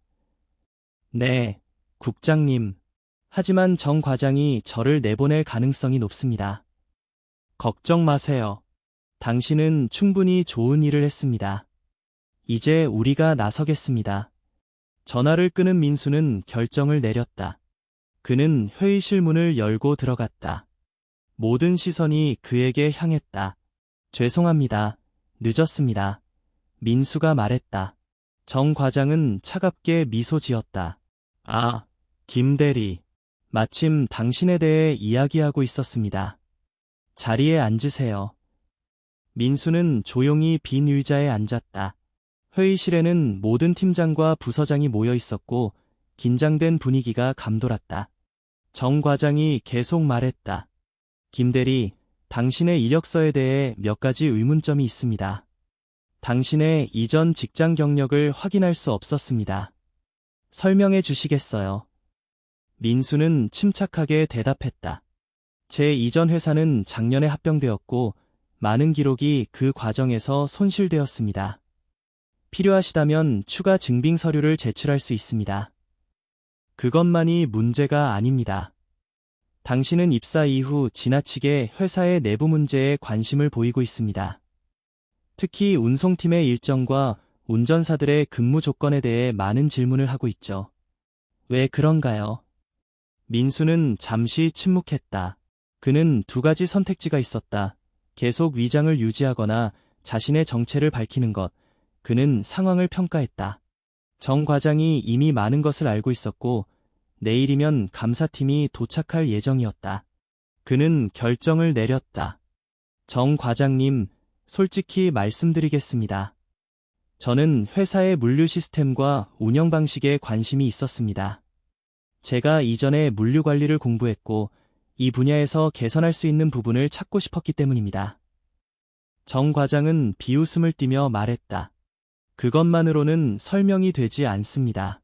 Speaker 1: 네, 국장님. 하지만 정 과장이 저를 내보낼 가능성이 높습니다. 걱정 마세요. 당신은 충분히 좋은 일을 했습니다. 이제 우리가 나서겠습니다. 전화를 끄는 민수는 결정을 내렸다. 그는 회의실 문을 열고 들어갔다. 모든 시선이 그에게 향했다. 죄송합니다. 늦었습니다. 민수가 말했다. 정 과장은 차갑게 미소 지었다. 아, 김 대리. 마침 당신에 대해 이야기하고 있었습니다. 자리에 앉으세요. 민수는 조용히 빈 의자에 앉았다. 회의실에는 모든 팀장과 부서장이 모여 있었고 긴장된 분위기가 감돌았다. 정 과장이 계속 말했다. 김 대리, 당신의 이력서에 대해 몇 가지 의문점이 있습니다. 당신의 이전 직장 경력을 확인할 수 없었습니다. 설명해 주시겠어요? 민수는 침착하게 대답했다. 제 이전 회사는 작년에 합병되었고 많은 기록이 그 과정에서 손실되었습니다. 필요하시다면 추가 증빙 서류를 제출할 수 있습니다. 그것만이 문제가 아닙니다. 당신은 입사 이후 지나치게 회사의 내부 문제에 관심을 보이고 있습니다. 특히 운송팀의 일정과 운전사들의 근무 조건에 대해 많은 질문을 하고 있죠. 왜 그런가요? 민수는 잠시 침묵했다. 그는 두 가지 선택지가 있었다. 계속 위장을 유지하거나 자신의 정체를 밝히는 것. 그는 상황을 평가했다. 정 과장이 이미 많은 것을 알고 있었고 내일이면 감사팀이 도착할 예정이었다. 그는 결정을 내렸다. 정 과장님, 솔직히 말씀드리겠습니다. 저는 회사의 물류 시스템과 운영 방식에 관심이 있었습니다. 제가 이전에 물류 관리를 공부했고 이 분야에서 개선할 수 있는 부분을 찾고 싶었기 때문입니다. 정 과장은 비웃음을 띠며 말했다. 그것만으로는 설명이 되지 않습니다.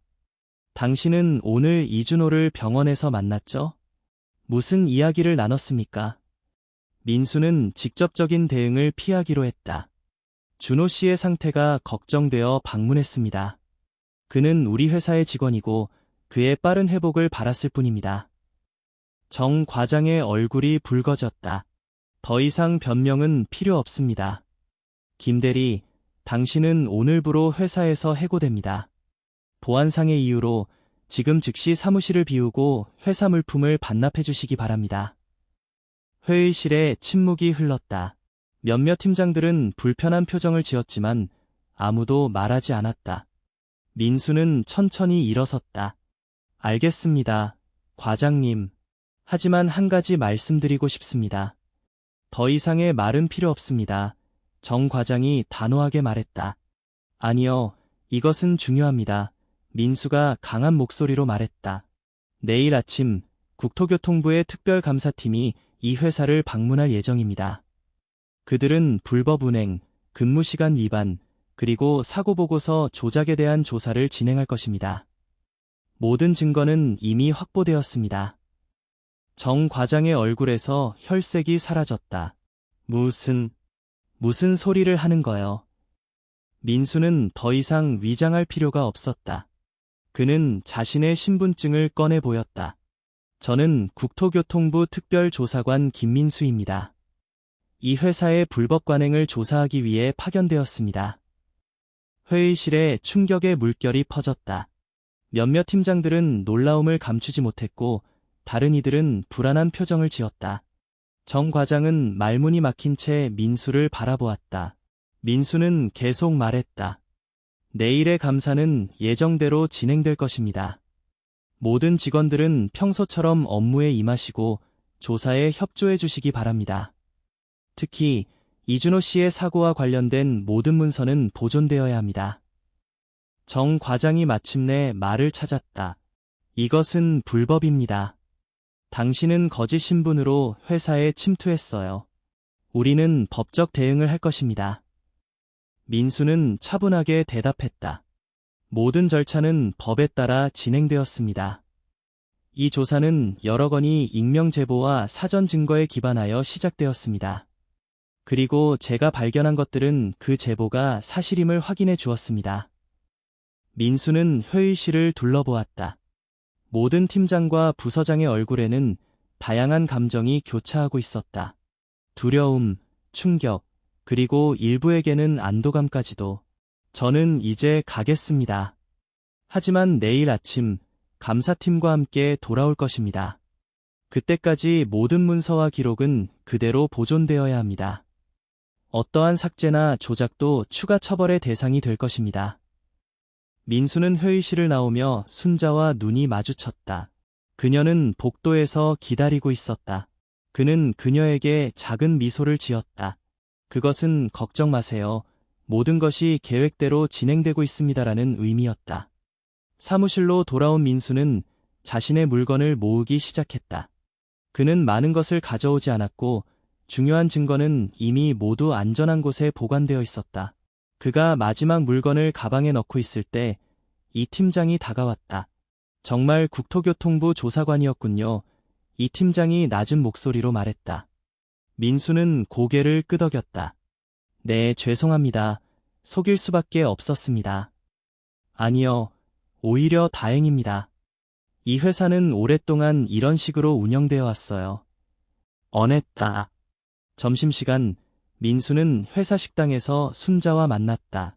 Speaker 1: 당신은 오늘 이준호를 병원에서 만났죠? 무슨 이야기를 나눴습니까? 민수는 직접적인 대응을 피하기로 했다. 준호 씨의 상태가 걱정되어 방문했습니다. 그는 우리 회사의 직원이고 그의 빠른 회복을 바랐을 뿐입니다. 정 과장의 얼굴이 붉어졌다. 더 이상 변명은 필요 없습니다. 김 대리, 당신은 오늘부로 회사에서 해고됩니다. 보안상의 이유로 지금 즉시 사무실을 비우고 회사 물품을 반납해 주시기 바랍니다. 회의실에 침묵이 흘렀다. 몇몇 팀장들은 불편한 표정을 지었지만 아무도 말하지 않았다. 민수는 천천히 일어섰다. 알겠습니다, 과장님. 하지만 한 가지 말씀드리고 싶습니다. 더 이상의 말은 필요 없습니다. 정 과장이 단호하게 말했다. 아니요, 이것은 중요합니다. 민수가 강한 목소리로 말했다. 내일 아침 국토교통부의 특별감사팀이 이 회사를 방문할 예정입니다. 그들은 불법 운행, 근무시간 위반, 그리고 사고보고서 조작에 대한 조사를 진행할 것입니다. 모든 증거는 이미 확보되었습니다. 정 과장의 얼굴에서 혈색이 사라졌다. 무슨 소리를 하는 거요? 민수는 더 이상 위장할 필요가 없었다. 그는 자신의 신분증을 꺼내 보였다. 저는 국토교통부 특별조사관 김민수입니다. 이 회사의 불법 관행을 조사하기 위해 파견되었습니다. 회의실에 충격의 물결이 퍼졌다. 몇몇 팀장들은 놀라움을 감추지 못했고 다른 이들은 불안한 표정을 지었다. 정 과장은 말문이 막힌 채 민수를 바라보았다. 민수는 계속 말했다. 내일의 감사는 예정대로 진행될 것입니다. 모든 직원들은 평소처럼 업무에 임하시고 조사에 협조해 주시기 바랍니다. 특히 이준호 씨의 사고와 관련된 모든 문서는 보존되어야 합니다. 정 과장이 마침내 말을 찾았다. 이것은 불법입니다. 당신은 거짓 신분으로 회사에 침투했어요. 우리는 법적 대응을 할 것입니다. 민수는 차분하게 대답했다. 모든 절차는 법에 따라 진행되었습니다. 이 조사는 여러 건의 익명 제보와 사전 증거에 기반하여 시작되었습니다. 그리고 제가 발견한 것들은 그 제보가 사실임을 확인해 주었습니다. 민수는 회의실을 둘러보았다. 모든 팀장과 부서장의 얼굴에는 다양한 감정이 교차하고 있었다. 두려움, 충격, 그리고 일부에게는 안도감까지도. 저는 이제 가겠습니다. 하지만 내일 아침 감사팀과 함께 돌아올 것입니다. 그때까지 모든 문서와 기록은 그대로 보존되어야 합니다. 어떠한 삭제나 조작도 추가 처벌의 대상이 될 것입니다. 민수는 회의실을 나오며 순자와 눈이 마주쳤다. 그녀는 복도에서 기다리고 있었다. 그는 그녀에게 작은 미소를 지었다. 그것은 걱정 마세요. 모든 것이 계획대로 진행되고 있습니다라는 의미였다. 사무실로 돌아온 민수는 자신의 물건을 모으기 시작했다. 그는 많은 것을 가져오지 않았고 중요한 증거는 이미 모두 안전한 곳에 보관되어 있었다. 그가 마지막 물건을 가방에 넣고 있을 때 이 팀장이 다가왔다. 정말 국토교통부 조사관이었군요. 이 팀장이 낮은 목소리로 말했다. 민수는 고개를 끄덕였다. 네, 죄송합니다. 속일 수밖에 없었습니다. 아니요, 오히려 다행입니다. 이 회사는 오랫동안 이런 식으로 운영되어 왔어요. 언했다. 점심시간, 민수는 회사 식당에서 순자와 만났다.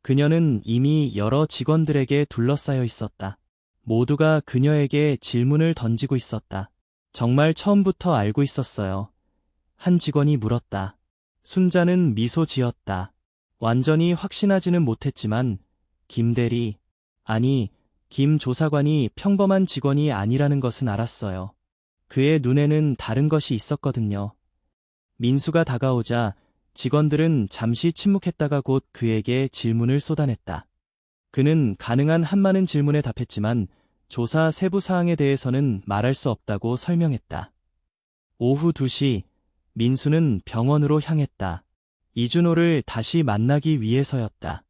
Speaker 1: 그녀는 이미 여러 직원들에게 둘러싸여 있었다. 모두가 그녀에게 질문을 던지고 있었다. 정말 처음부터 알고 있었어요. 한 직원이 물었다. 순자는 미소 지었다. 완전히 확신하지는 못했지만 김 대리, 아니, 김 조사관이 평범한 직원이 아니라는 것은 알았어요. 그의 눈에는 다른 것이 있었거든요. 민수가 다가오자 직원들은 잠시 침묵했다가 곧 그에게 질문을 쏟아냈다. 그는 가능한 한 많은 질문에 답했지만 조사 세부 사항에 대해서는 말할 수 없다고 설명했다. 오후 2시, 민수는 병원으로 향했다. 이준호를 다시 만나기 위해서였다.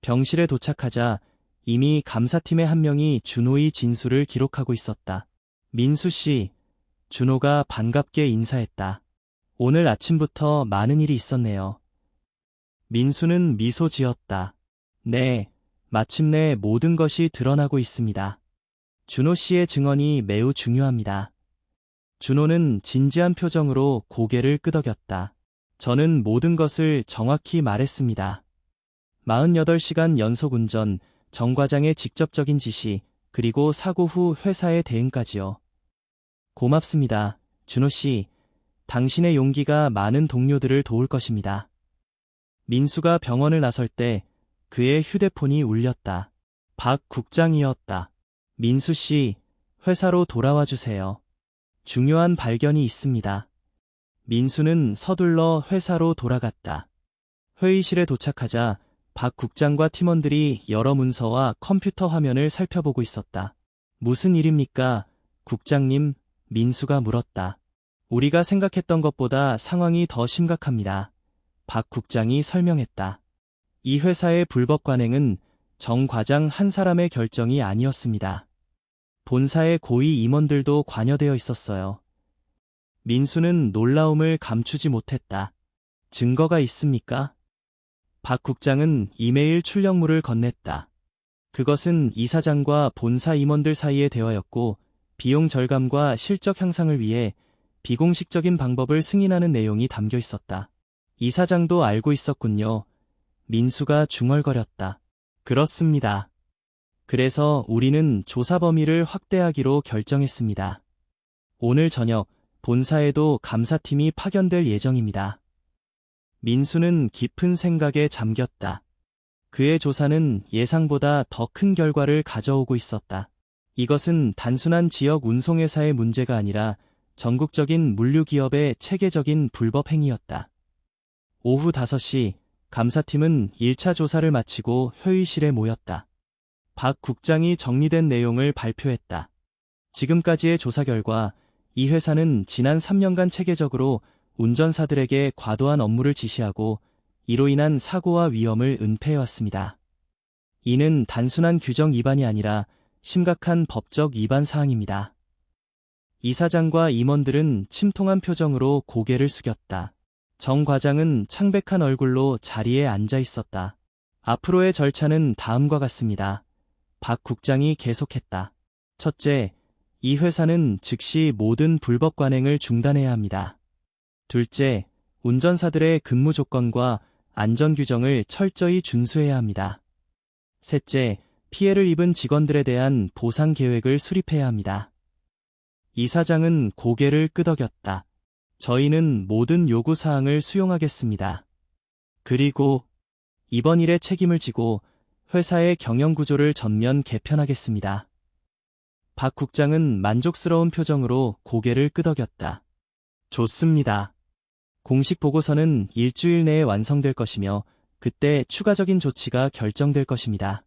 Speaker 1: 병실에 도착하자 이미 감사팀의 한 명이 준호의 진술을 기록하고 있었다. 민수 씨, 준호가 반갑게 인사했다. 오늘 아침부터 많은 일이 있었네요. 민수는 미소 지었다. 네, 마침내 모든 것이 드러나고 있습니다. 준호 씨의 증언이 매우 중요합니다. 준호는 진지한 표정으로 고개를 끄덕였다. 저는 모든 것을 정확히 말했습니다. 48시간 연속 운전, 정 과장의 직접적인 지시, 그리고 사고 후 회사의 대응까지요. 고맙습니다, 준호 씨. 당신의 용기가 많은 동료들을 도울 것입니다. 민수가 병원을 나설 때 그의 휴대폰이 울렸다. 박 국장이었다. 민수 씨, 회사로 돌아와 주세요. 중요한 발견이 있습니다. 민수는 서둘러 회사로 돌아갔다. 회의실에 도착하자 박 국장과 팀원들이 여러 문서와 컴퓨터 화면을 살펴보고 있었다. 무슨 일입니까, 국장님? 민수가 물었다. 우리가 생각했던 것보다 상황이 더 심각합니다. 박 국장이 설명했다. 이 회사의 불법 관행은 정 과장 한 사람의 결정이 아니었습니다. 본사의 고위 임원들도 관여되어 있었어요. 민수는 놀라움을 감추지 못했다. 증거가 있습니까? 박 국장은 이메일 출력물을 건넸다. 그것은 이사장과 본사 임원들 사이의 대화였고 비용 절감과 실적 향상을 위해 비공식적인 방법을 승인하는 내용이 담겨 있었다. 이사장도 알고 있었군요. 민수가 중얼거렸다. 그렇습니다. 그래서 우리는 조사 범위를 확대하기로 결정했습니다. 오늘 저녁 본사에도 감사팀이 파견될 예정입니다. 민수는 깊은 생각에 잠겼다. 그의 조사는 예상보다 더 큰 결과를 가져오고 있었다. 이것은 단순한 지역 운송회사의 문제가 아니라 전국적인 물류기업의 체계적인 불법 행위였다. 오후 5시, 감사팀은 1차 조사를 마치고 회의실에 모였다. 박 국장이 정리된 내용을 발표했다. 지금까지의 조사 결과 이 회사는 지난 3년간 체계적으로 운전사들에게 과도한 업무를 지시하고 이로 인한 사고와 위험을 은폐해왔습니다. 이는 단순한 규정 위반이 아니라 심각한 법적 위반 사항입니다. 이사장과 임원들은 침통한 표정으로 고개를 숙였다. 정 과장은 창백한 얼굴로 자리에 앉아 있었다. 앞으로의 절차는 다음과 같습니다. 박 국장이 계속했다. 첫째, 이 회사는 즉시 모든 불법 관행을 중단해야 합니다. 둘째, 운전사들의 근무 조건과 안전 규정을 철저히 준수해야 합니다. 셋째, 피해를 입은 직원들에 대한 보상 계획을 수립해야 합니다. 이사장은 고개를 끄덕였다. 저희는 모든 요구사항을 수용하겠습니다. 그리고 이번 일에 책임을 지고 회사의 경영구조를 전면 개편하겠습니다. 박 국장은 만족스러운 표정으로 고개를 끄덕였다. 좋습니다. 공식 보고서는 일주일 내에 완성될 것이며 그때 추가적인 조치가 결정될 것입니다.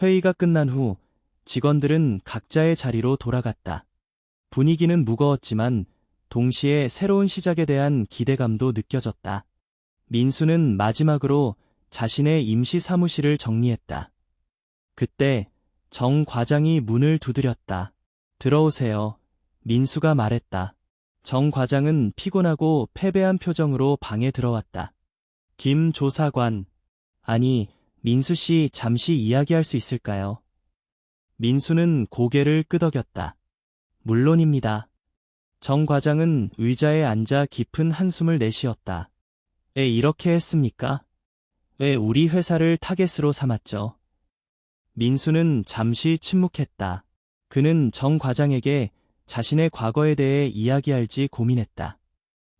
Speaker 1: 회의가 끝난 후 직원들은 각자의 자리로 돌아갔다. 분위기는 무거웠지만 동시에 새로운 시작에 대한 기대감도 느껴졌다. 민수는 마지막으로 자신의 임시 사무실을 정리했다. 그때 정 과장이 문을 두드렸다. 들어오세요. 민수가 말했다. 정 과장은 피곤하고 패배한 표정으로 방에 들어왔다. 김 조사관. 아니, 민수 씨 잠시 이야기할 수 있을까요? 민수는 고개를 끄덕였다. 물론입니다. 정 과장은 의자에 앉아 깊은 한숨을 내쉬었다. 왜 이렇게 했습니까? 왜 우리 회사를 타겟으로 삼았죠? 민수는 잠시 침묵했다. 그는 정 과장에게 자신의 과거에 대해 이야기할지 고민했다.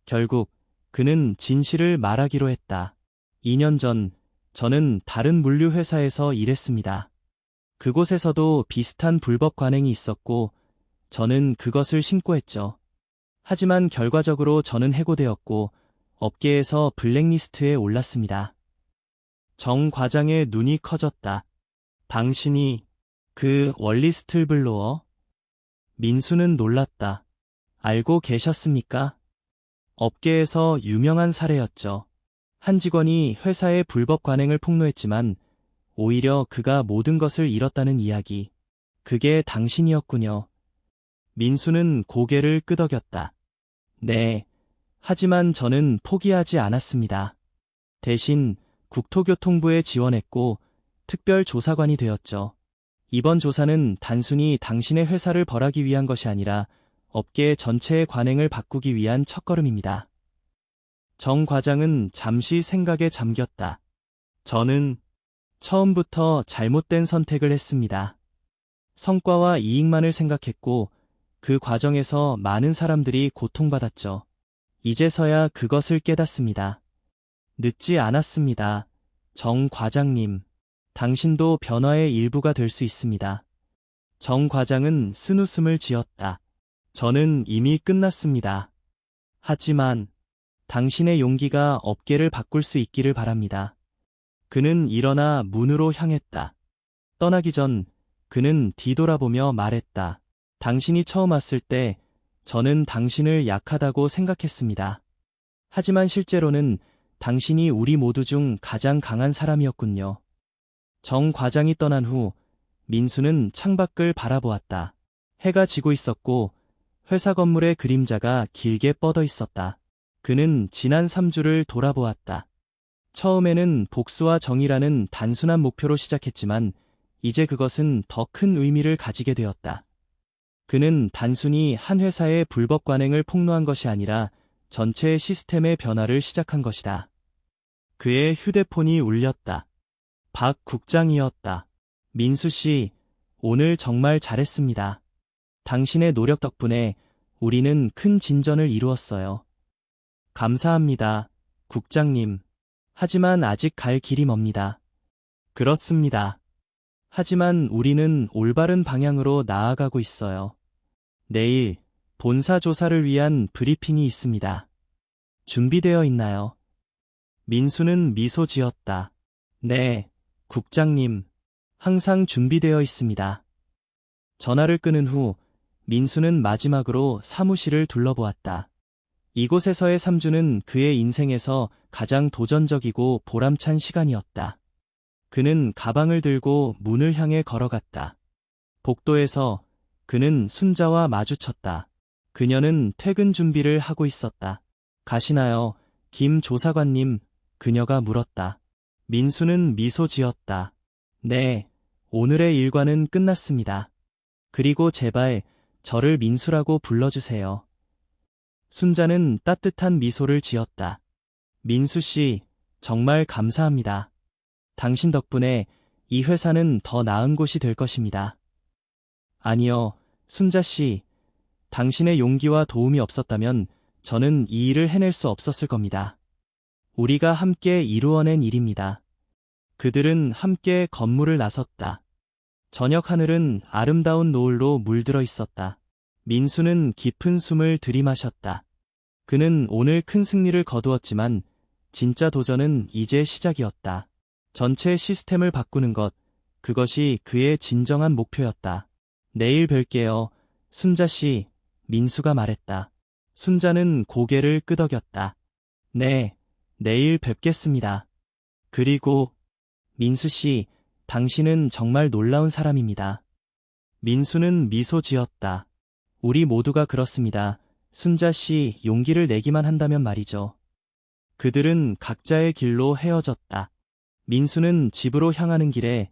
Speaker 1: 결국 그는 진실을 말하기로 했다. 2년 전 저는 다른 물류 회사에서 일했습니다. 그곳에서도 비슷한 불법 관행이 있었고 저는 그것을 신고했죠. 하지만 결과적으로 저는 해고되었고 업계에서 블랙리스트에 올랐습니다. 정 과장의 눈이 커졌다. 당신이 그 월리스틀블로어? 민수는 놀랐다. 알고 계셨습니까? 업계에서 유명한 사례였죠. 한 직원이 회사의 불법 관행을 폭로했지만 오히려 그가 모든 것을 잃었다는 이야기. 그게 당신이었군요. 민수는 고개를 끄덕였다. 네. 하지만 저는 포기하지 않았습니다. 대신 국토교통부에 지원했고 특별조사관이 되었죠. 이번 조사는 단순히 당신의 회사를 벌하기 위한 것이 아니라 업계 전체의 관행을 바꾸기 위한 첫걸음입니다. 정 과장은 잠시 생각에 잠겼다. 저는 처음부터 잘못된 선택을 했습니다. 성과와 이익만을 생각했고 그 과정에서 많은 사람들이 고통받았죠. 이제서야 그것을 깨닫습니다. 늦지 않았습니다. 정 과장님. 당신도 변화의 일부가 될 수 있습니다. 정 과장은 쓴웃음을 지었다. 저는 이미 끝났습니다. 하지만 당신의 용기가 업계를 바꿀 수 있기를 바랍니다. 그는 일어나 문으로 향했다. 떠나기 전 그는 뒤돌아보며 말했다. 당신이 처음 왔을 때 저는 당신을 약하다고 생각했습니다. 하지만 실제로는 당신이 우리 모두 중 가장 강한 사람이었군요. 정 과장이 떠난 후 민수는 창밖을 바라보았다. 해가 지고 있었고 회사 건물의 그림자가 길게 뻗어 있었다. 그는 지난 3주를 돌아보았다. 처음에는 복수와 정의라는 단순한 목표로 시작했지만 이제 그것은 더 큰 의미를 가지게 되었다. 그는 단순히 한 회사의 불법 관행을 폭로한 것이 아니라 전체 시스템의 변화를 시작한 것이다. 그의 휴대폰이 울렸다. 박 국장이었다. 민수 씨, 오늘 정말 잘했습니다. 당신의 노력 덕분에 우리는 큰 진전을 이루었어요. 감사합니다, 국장님. 하지만 아직 갈 길이 멉니다. 그렇습니다. 하지만 우리는 올바른 방향으로 나아가고 있어요. 내일 본사 조사를 위한 브리핑이 있습니다. 준비되어 있나요? 민수는 미소 지었다. 네, 국장님. 항상 준비되어 있습니다. 전화를 끊은 후 민수는 마지막으로 사무실을 둘러보았다. 이곳에서의 3주는 그의 인생에서 가장 도전적이고 보람찬 시간이었다. 그는 가방을 들고 문을 향해 걸어갔다. 복도에서 그는 순자와 마주쳤다. 그녀는 퇴근 준비를 하고 있었다. 가시나요, 김 조사관님? 그녀가 물었다. 민수는 미소 지었다. 네, 오늘의 일과는 끝났습니다. 그리고 제발 저를 민수라고 불러주세요. 순자는 따뜻한 미소를 지었다. 민수 씨, 정말 감사합니다. 당신 덕분에 이 회사는 더 나은 곳이 될 것입니다. 아니요, 순자 씨. 당신의 용기와 도움이 없었다면 저는 이 일을 해낼 수 없었을 겁니다. 우리가 함께 이루어낸 일입니다. 그들은 함께 건물을 나섰다. 저녁 하늘은 아름다운 노을로 물들어 있었다. 민수는 깊은 숨을 들이마셨다. 그는 오늘 큰 승리를 거두었지만 진짜 도전은 이제 시작이었다. 전체 시스템을 바꾸는 것, 그것이 그의 진정한 목표였다. 내일 뵐게요, 순자 씨, 민수가 말했다. 순자는 고개를 끄덕였다. 네, 내일 뵙겠습니다. 그리고 민수 씨, 당신은 정말 놀라운 사람입니다. 민수는 미소 지었다. 우리 모두가 그렇습니다. 순자 씨, 용기를 내기만 한다면 말이죠. 그들은 각자의 길로 헤어졌다. 민수는 집으로 향하는 길에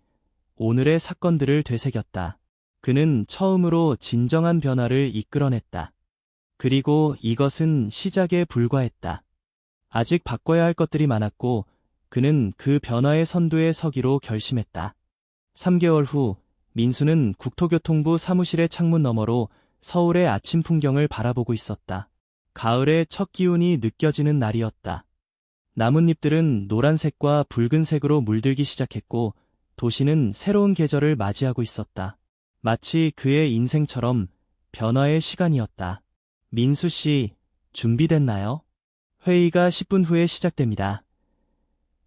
Speaker 1: 오늘의 사건들을 되새겼다. 그는 처음으로 진정한 변화를 이끌어냈다. 그리고 이것은 시작에 불과했다. 아직 바꿔야 할 것들이 많았고 그는 그 변화의 선두에 서기로 결심했다. 3개월 후 민수는 국토교통부 사무실의 창문 너머로 서울의 아침 풍경을 바라보고 있었다. 가을의 첫 기운이 느껴지는 날이었다. 나뭇잎들은 노란색과 붉은색으로 물들기 시작했고 도시는 새로운 계절을 맞이하고 있었다. 마치 그의 인생처럼 변화의 시간이었다. 민수 씨, 준비됐나요? 회의가 10분 후에 시작됩니다.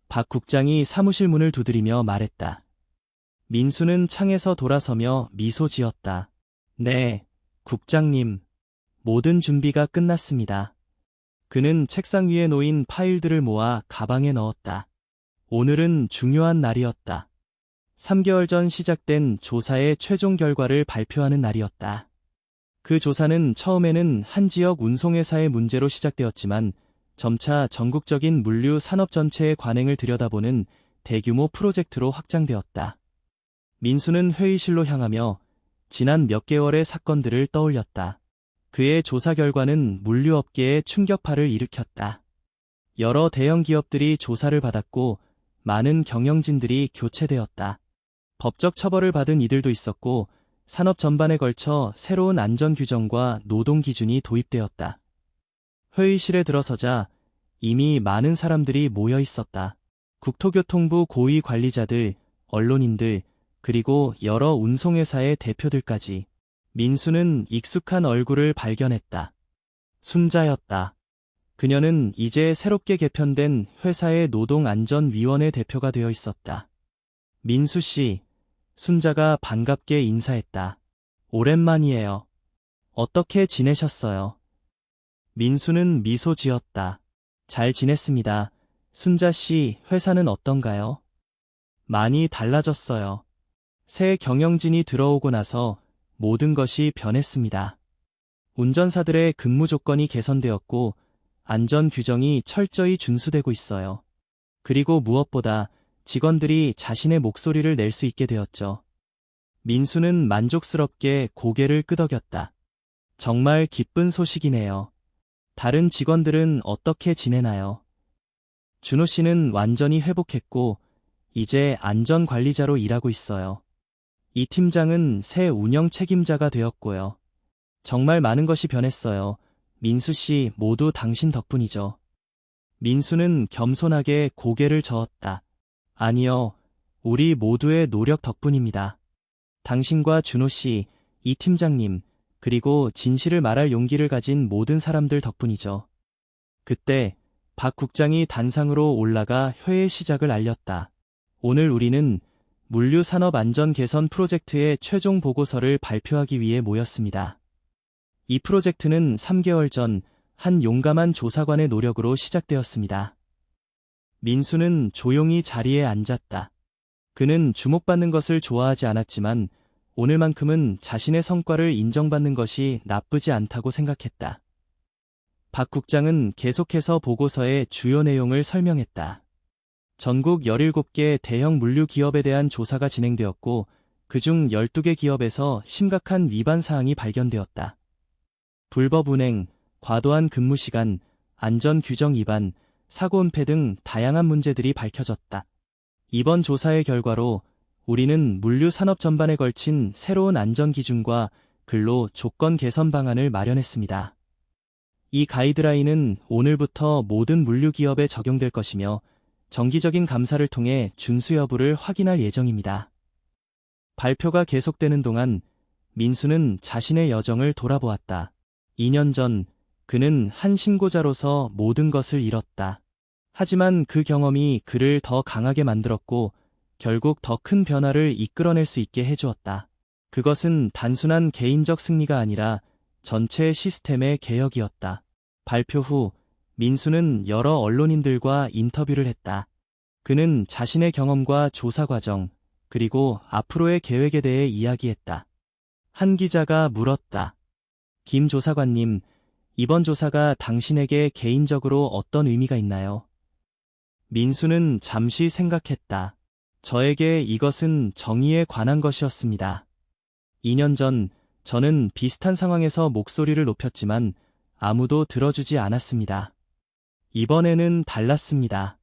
Speaker 1: 박 국장이 사무실 문을 두드리며 말했다. 민수는 창에서 돌아서며 미소 지었다. 네, 국장님. 모든 준비가 끝났습니다. 그는 책상 위에 놓인 파일들을 모아 가방에 넣었다. 오늘은 중요한 날이었다. 3개월 전 시작된 조사의 최종 결과를 발표하는 날이었다. 그 조사는 처음에는 한 지역 운송회사의 문제로 시작되었지만 점차 전국적인 물류 산업 전체의 관행을 들여다보는 대규모 프로젝트로 확장되었다. 민수는 회의실로 향하며 지난 몇 개월의 사건들을 떠올렸다. 그의 조사 결과는 물류업계에 충격파를 일으켰다. 여러 대형 기업들이 조사를 받았고 많은 경영진들이 교체되었다. 법적 처벌을 받은 이들도 있었고 산업 전반에 걸쳐 새로운 안전 규정과 노동 기준이 도입되었다. 회의실에 들어서자 이미 많은 사람들이 모여 있었다. 국토교통부 고위 관리자들, 언론인들, 그리고 여러 운송회사의 대표들까지. 민수는 익숙한 얼굴을 발견했다. 순자였다. 그녀는 이제 새롭게 개편된 회사의 노동안전위원회 대표가 되어 있었다. 민수 씨, 순자가 반갑게 인사했다. 오랜만이에요. 어떻게 지내셨어요? 민수는 미소 지었다. 잘 지냈습니다. 순자 씨, 회사는 어떤가요? 많이 달라졌어요. 새 경영진이 들어오고 나서 모든 것이 변했습니다. 운전사들의 근무 조건이 개선되었고 안전 규정이 철저히 준수되고 있어요. 그리고 무엇보다 직원들이 자신의 목소리를 낼 수 있게 되었죠. 민수는 만족스럽게 고개를 끄덕였다. 정말 기쁜 소식이네요. 다른 직원들은 어떻게 지내나요? 준호 씨는 완전히 회복했고 이제 안전관리자로 일하고 있어요. 이 팀장은 새 운영 책임자가 되었고요. 정말 많은 것이 변했어요. 민수 씨, 모두 당신 덕분이죠. 민수는 겸손하게 고개를 저었다. 아니요, 우리 모두의 노력 덕분입니다. 당신과 준호 씨, 이 팀장님, 그리고 진실을 말할 용기를 가진 모든 사람들 덕분이죠. 그때 박 국장이 단상으로 올라가 회의 시작을 알렸다. 오늘 우리는 물류 산업 안전 개선 프로젝트의 최종 보고서를 발표하기 위해 모였습니다. 이 프로젝트는 3개월 전 한 용감한 조사관의 노력으로 시작되었습니다. 민수는 조용히 자리에 앉았다. 그는 주목받는 것을 좋아하지 않았지만 오늘만큼은 자신의 성과를 인정받는 것이 나쁘지 않다고 생각했다. 박 국장은 계속해서 보고서의 주요 내용을 설명했다. 전국 17개 대형 물류 기업에 대한 조사가 진행되었고 그중 12개 기업에서 심각한 위반 사항이 발견되었다. 불법 운행, 과도한 근무 시간, 안전 규정 위반, 사고 은폐 등 다양한 문제들이 밝혀졌다. 이번 조사의 결과로 우리는 물류 산업 전반에 걸친 새로운 안전 기준과 근로 조건 개선 방안을 마련했습니다. 이 가이드라인은 오늘부터 모든 물류 기업에 적용될 것이며 정기적인 감사를 통해 준수 여부를 확인할 예정입니다. 발표가 계속되는 동안 민수는 자신의 여정을 돌아보았다. 2년 전 그는 한 신고자로서 모든 것을 잃었다. 하지만 그 경험이 그를 더 강하게 만들었고 결국 더 큰 변화를 이끌어낼 수 있게 해주었다. 그것은 단순한 개인적 승리가 아니라 전체 시스템의 개혁이었다. 발표 후 민수는 여러 언론인들과 인터뷰를 했다. 그는 자신의 경험과 조사 과정, 그리고 앞으로의 계획에 대해 이야기했다. 한 기자가 물었다. 김 조사관님, 이번 조사가 당신에게 개인적으로 어떤 의미가 있나요? 민수는 잠시 생각했다. 저에게 이것은 정의에 관한 것이었습니다. 2년 전 저는 비슷한 상황에서 목소리를 높였지만 아무도 들어주지 않았습니다. 이번에는 달랐습니다.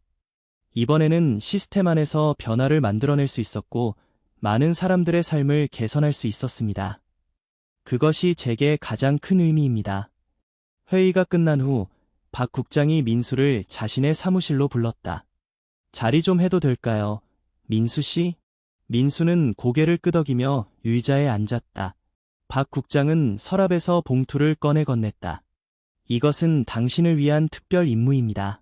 Speaker 1: 이번에는 시스템 안에서 변화를 만들어낼 수 있었고 많은 사람들의 삶을 개선할 수 있었습니다. 그것이 제게 가장 큰 의미입니다. 회의가 끝난 후 박 국장이 민수를 자신의 사무실로 불렀다. 자리 좀 해도 될까요? 민수 씨? 민수는 고개를 끄덕이며 의자에 앉았다. 박 국장은 서랍에서 봉투를 꺼내 건넸다. 이것은 당신을 위한 특별 임무입니다.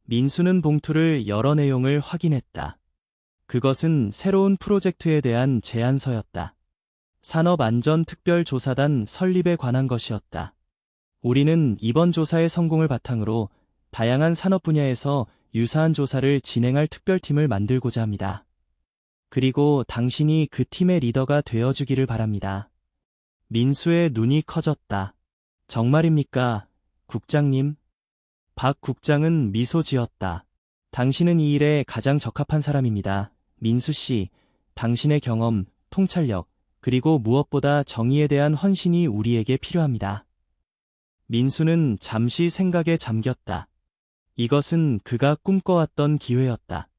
Speaker 1: 민수는 봉투를 열어 내용을 확인했다. 그것은 새로운 프로젝트에 대한 제안서였다. 산업안전특별조사단 설립에 관한 것이었다. 우리는 이번 조사의 성공을 바탕으로 다양한 산업 분야에서 유사한 조사를 진행할 특별팀을 만들고자 합니다. 그리고 당신이 그 팀의 리더가 되어주기를 바랍니다. 민수의 눈이 커졌다. 정말입니까, 국장님? 박 국장은 미소 지었다. 당신은 이 일에 가장 적합한 사람입니다. 민수 씨, 당신의 경험, 통찰력, 그리고 무엇보다 정의에 대한 헌신이 우리에게 필요합니다. 민수는 잠시 생각에 잠겼다. 이것은 그가 꿈꿔왔던 기회였다.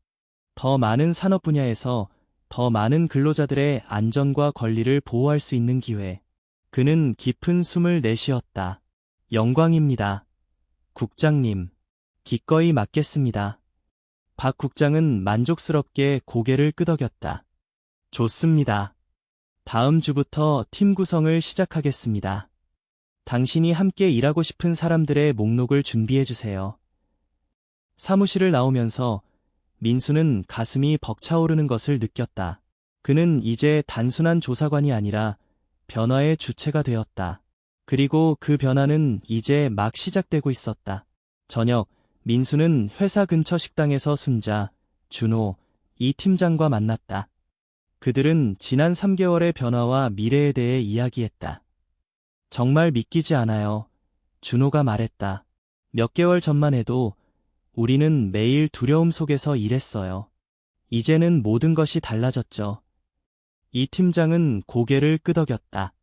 Speaker 1: 더 많은 산업 분야에서 더 많은 근로자들의 안전과 권리를 보호할 수 있는 기회. 그는 깊은 숨을 내쉬었다. 영광입니다. 국장님, 기꺼이 맡겠습니다. 박 국장은 만족스럽게 고개를 끄덕였다. 좋습니다. 다음 주부터 팀 구성을 시작하겠습니다. 당신이 함께 일하고 싶은 사람들의 목록을 준비해주세요. 사무실을 나오면서 민수는 가슴이 벅차오르는 것을 느꼈다. 그는 이제 단순한 조사관이 아니라 변화의 주체가 되었다. 그리고 그 변화는 이제 막 시작되고 있었다. 저녁, 민수는 회사 근처 식당에서 순자, 준호, 이 팀장과 만났다. 그들은 지난 3개월의 변화와 미래에 대해 이야기했다. 정말 믿기지 않아요. 준호가 말했다. 몇 개월 전만 해도 우리는 매일 두려움 속에서 일했어요. 이제는 모든 것이 달라졌죠. 이 팀장은 고개를 끄덕였다.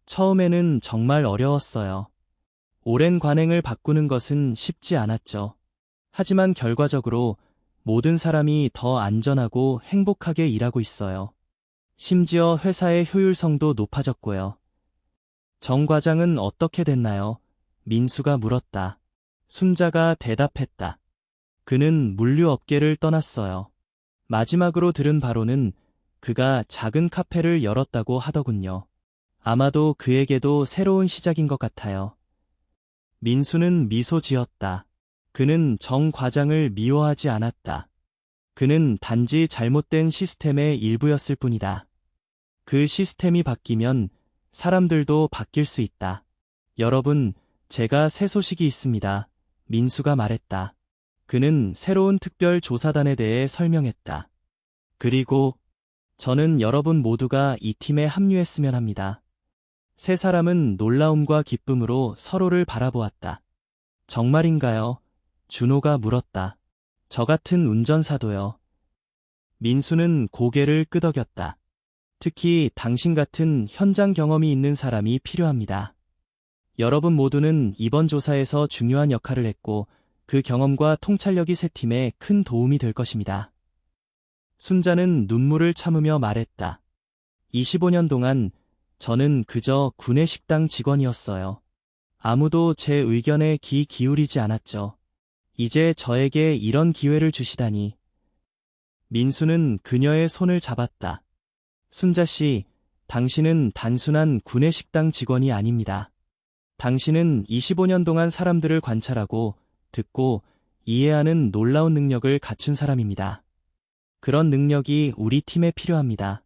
Speaker 1: 처음에는 정말 어려웠어요. 오랜 관행을 바꾸는 것은 쉽지 않았죠. 하지만 결과적으로 모든 사람이 더 안전하고 행복하게 일하고 있어요. 심지어 회사의 효율성도 높아졌고요. 정 과장은 어떻게 됐나요? 민수가 물었다. 순자가 대답했다. 그는 물류업계를 떠났어요. 마지막으로 들은 바로는 그가 작은 카페를 열었다고 하더군요. 아마도 그에게도 새로운 시작인 것 같아요. 민수는 미소 지었다. 그는 정 과장을 미워하지 않았다. 그는 단지 잘못된 시스템의 일부였을 뿐이다. 그 시스템이 바뀌면 사람들도 바뀔 수 있다. 여러분, 제가 새 소식이 있습니다. 민수가 말했다. 그는 새로운 특별 조사단에 대해 설명했다. 그리고 저는 여러분 모두가 이 팀에 합류했으면 합니다. 세 사람은 놀라움과 기쁨으로 서로를 바라보았다. 정말인가요? 준호가 물었다. 저 같은 운전사도요. 민수는 고개를 끄덕였다. 특히 당신 같은 현장 경험이 있는 사람이 필요합니다. 여러분 모두는 이번 조사에서 중요한 역할을 했고 그 경험과 통찰력이 세 팀에 큰 도움이 될 것입니다. 순자는 눈물을 참으며 말했다. 25년 동안 저는 그저 구내식당 직원이었어요. 아무도 제 의견에 귀 기울이지 않았죠. 이제 저에게 이런 기회를 주시다니. 민수는 그녀의 손을 잡았다. 순자 씨, 당신은 단순한 구내식당 직원이 아닙니다. 당신은 25년 동안 사람들을 관찰하고 듣고 이해하는 놀라운 능력을 갖춘 사람입니다. 그런 능력이 우리 팀에 필요합니다.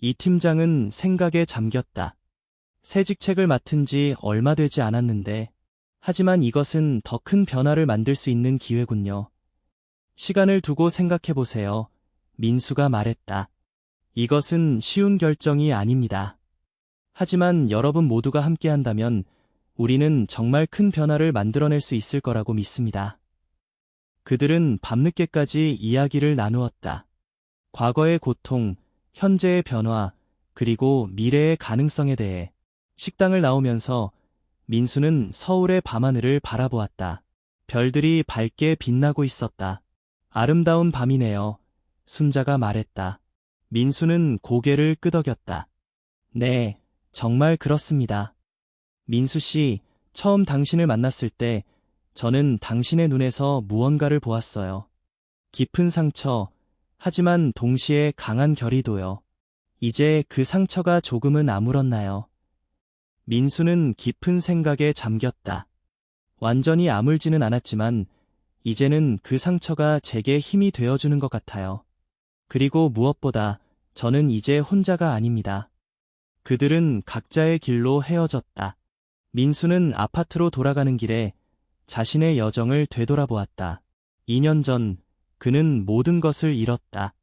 Speaker 1: 이 팀장은 생각에 잠겼다. 새 직책을 맡은 지 얼마 되지 않았는데, 하지만 이것은 더 큰 변화를 만들 수 있는 기회군요. 시간을 두고 생각해보세요. 민수가 말했다. 이것은 쉬운 결정이 아닙니다. 하지만 여러분 모두가 함께한다면 우리는 정말 큰 변화를 만들어낼 수 있을 거라고 믿습니다. 그들은 밤늦게까지 이야기를 나누었다. 과거의 고통, 현재의 변화, 그리고 미래의 가능성에 대해. 식당을 나오면서 민수는 서울의 밤하늘을 바라보았다. 별들이 밝게 빛나고 있었다. 아름다운 밤이네요. 순자가 말했다. 민수는 고개를 끄덕였다. 네, 정말 그렇습니다. 민수 씨, 처음 당신을 만났을 때 저는 당신의 눈에서 무언가를 보았어요. 깊은 상처, 하지만 동시에 강한 결의도요. 이제 그 상처가 조금은 아물었나요? 민수는 깊은 생각에 잠겼다. 완전히 아물지는 않았지만 이제는 그 상처가 제게 힘이 되어주는 것 같아요. 그리고 무엇보다 저는 이제 혼자가 아닙니다. 그들은 각자의 길로 헤어졌다. 민수는 아파트로 돌아가는 길에 자신의 여정을 되돌아보았다. 2년 전 그는 모든 것을 잃었다.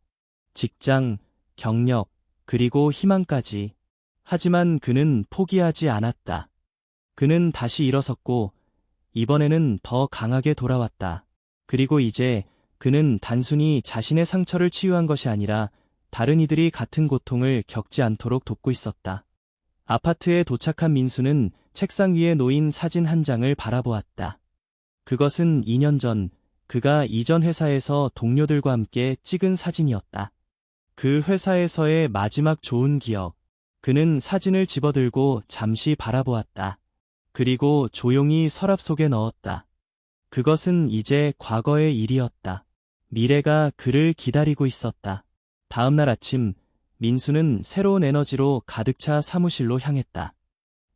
Speaker 1: 직장, 경력, 그리고 희망까지. 하지만 그는 포기하지 않았다. 그는 다시 일어섰고 이번에는 더 강하게 돌아왔다. 그리고 이제 그는 단순히 자신의 상처를 치유한 것이 아니라 다른 이들이 같은 고통을 겪지 않도록 돕고 있었다. 아파트에 도착한 민수는 책상 위에 놓인 사진 한 장을 바라보았다. 그것은 2년 전 그가 이전 회사에서 동료들과 함께 찍은 사진이었다. 그 회사에서의 마지막 좋은 기억. 그는 사진을 집어들고 잠시 바라보았다. 그리고 조용히 서랍 속에 넣었다. 그것은 이제 과거의 일이었다. 미래가 그를 기다리고 있었다. 다음 날 아침, 민수는 새로운 에너지로 가득 차 사무실로 향했다.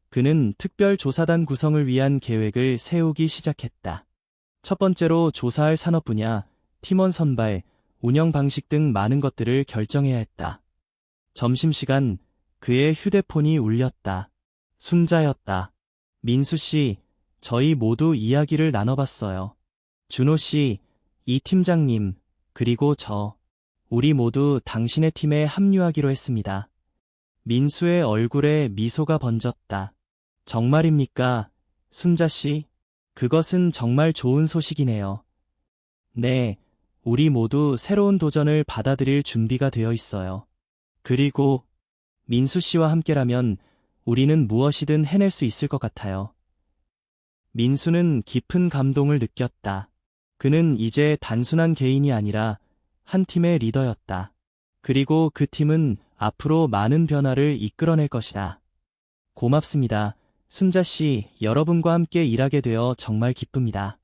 Speaker 1: 그는 특별조사단 구성을 위한 계획을 세우기 시작했다. 첫 번째로 조사할 산업 분야, 팀원 선발, 운영 방식 등 많은 것들을 결정해야 했다. 점심시간, 그의 휴대폰이 울렸다. 순자였다. 민수 씨, 저희 모두 이야기를 나눠봤어요. 준호 씨, 이 팀장님, 그리고 우리 모두 당신의 팀에 합류하기로 했습니다. 민수의 얼굴에 미소가 번졌다. 정말입니까? 순자 씨, 그것은 정말 좋은 소식이네요. 네, 우리 모두 새로운 도전을 받아들일 준비가 되어 있어요. 그리고 민수 씨와 함께라면 우리는 무엇이든 해낼 수 있을 것 같아요. 민수는 깊은 감동을 느꼈다. 그는 이제 단순한 개인이 아니라 한 팀의 리더였다. 그리고 그 팀은 앞으로 많은 변화를 이끌어낼 것이다. 고맙습니다. 순자 씨, 여러분과 함께 일하게 되어 정말 기쁩니다.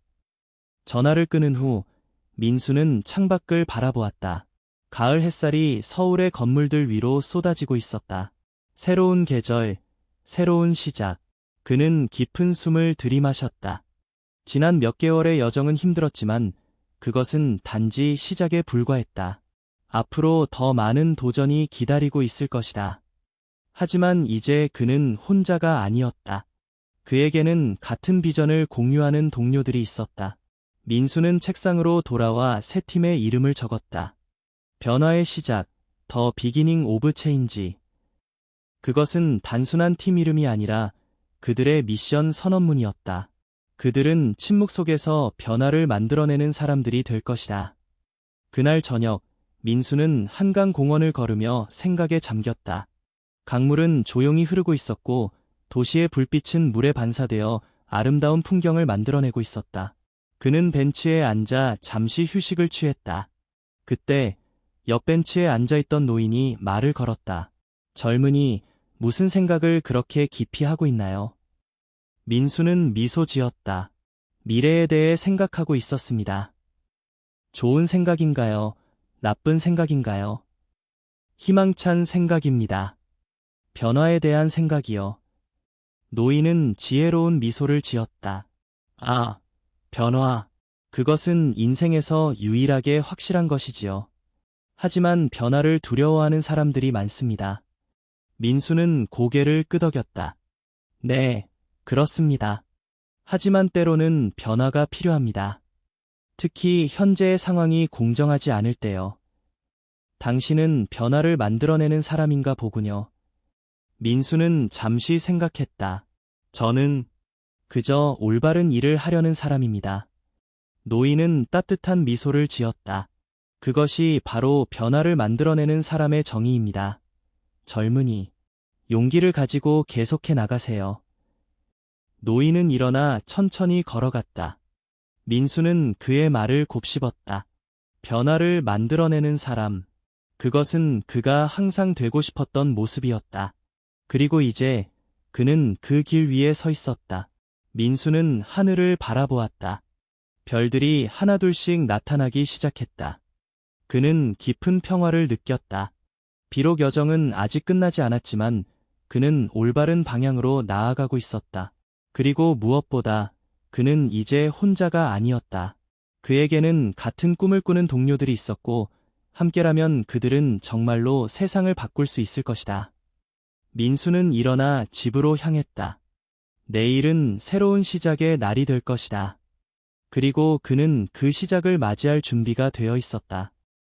Speaker 1: 전화를 끊은 후 민수는 창밖을 바라보았다. 가을 햇살이 서울의 건물들 위로 쏟아지고 있었다. 새로운 계절, 새로운 시작. 그는 깊은 숨을 들이마셨다. 지난 몇 개월의 여정은 힘들었지만 그것은 단지 시작에 불과했다. 앞으로 더 많은 도전이 기다리고 있을 것이다. 하지만 이제 그는 혼자가 아니었다. 그에게는 같은 비전을 공유하는 동료들이 있었다. 민수는 책상으로 돌아와 새 팀의 이름을 적었다. 변화의 시작, 더 비기닝 오브 체인지. 그것은 단순한 팀 이름이 아니라 그들의 미션 선언문이었다. 그들은 침묵 속에서 변화를 만들어내는 사람들이 될 것이다. 그날 저녁, 민수는 한강 공원을 걸으며 생각에 잠겼다. 강물은 조용히 흐르고 있었고 도시의 불빛은 물에 반사되어 아름다운 풍경을 만들어내고 있었다. 그는 벤치에 앉아 잠시 휴식을 취했다. 그때 옆 벤치에 앉아있던 노인이 말을 걸었다. 젊은이, 무슨 생각을 그렇게 깊이 하고 있나요? 민수는 미소 지었다. 미래에 대해 생각하고 있었습니다. 좋은 생각인가요? 나쁜 생각인가요? 희망찬 생각입니다. 변화에 대한 생각이요. 노인은 지혜로운 미소를 지었다. 아, 변화. 그것은 인생에서 유일하게 확실한 것이지요. 하지만 변화를 두려워하는 사람들이 많습니다. 민수는 고개를 끄덕였다. 네, 그렇습니다. 하지만 때로는 변화가 필요합니다. 특히 현재의 상황이 공정하지 않을 때요. 당신은 변화를 만들어내는 사람인가 보군요. 민수는 잠시 생각했다. 저는 그저 올바른 일을 하려는 사람입니다. 노인은 따뜻한 미소를 지었다. 그것이 바로 변화를 만들어내는 사람의 정의입니다. 젊은이, 용기를 가지고 계속해 나가세요. 노인은 일어나 천천히 걸어갔다. 민수는 그의 말을 곱씹었다. 변화를 만들어내는 사람. 그것은 그가 항상 되고 싶었던 모습이었다. 그리고 이제 그는 그 길 위에 서 있었다. 민수는 하늘을 바라보았다. 별들이 하나둘씩 나타나기 시작했다. 그는 깊은 평화를 느꼈다. 비록 여정은 아직 끝나지 않았지만 그는 올바른 방향으로 나아가고 있었다. 그리고 무엇보다 그는 이제 혼자가 아니었다. 그에게는 같은 꿈을 꾸는 동료들이 있었고 함께라면 그들은 정말로 세상을 바꿀 수 있을 것이다. 민수는 일어나 집으로 향했다. 내일은 새로운 시작의 날이 될 것이다. 그리고 그는 그 시작을 맞이할 준비가 되어 있었다.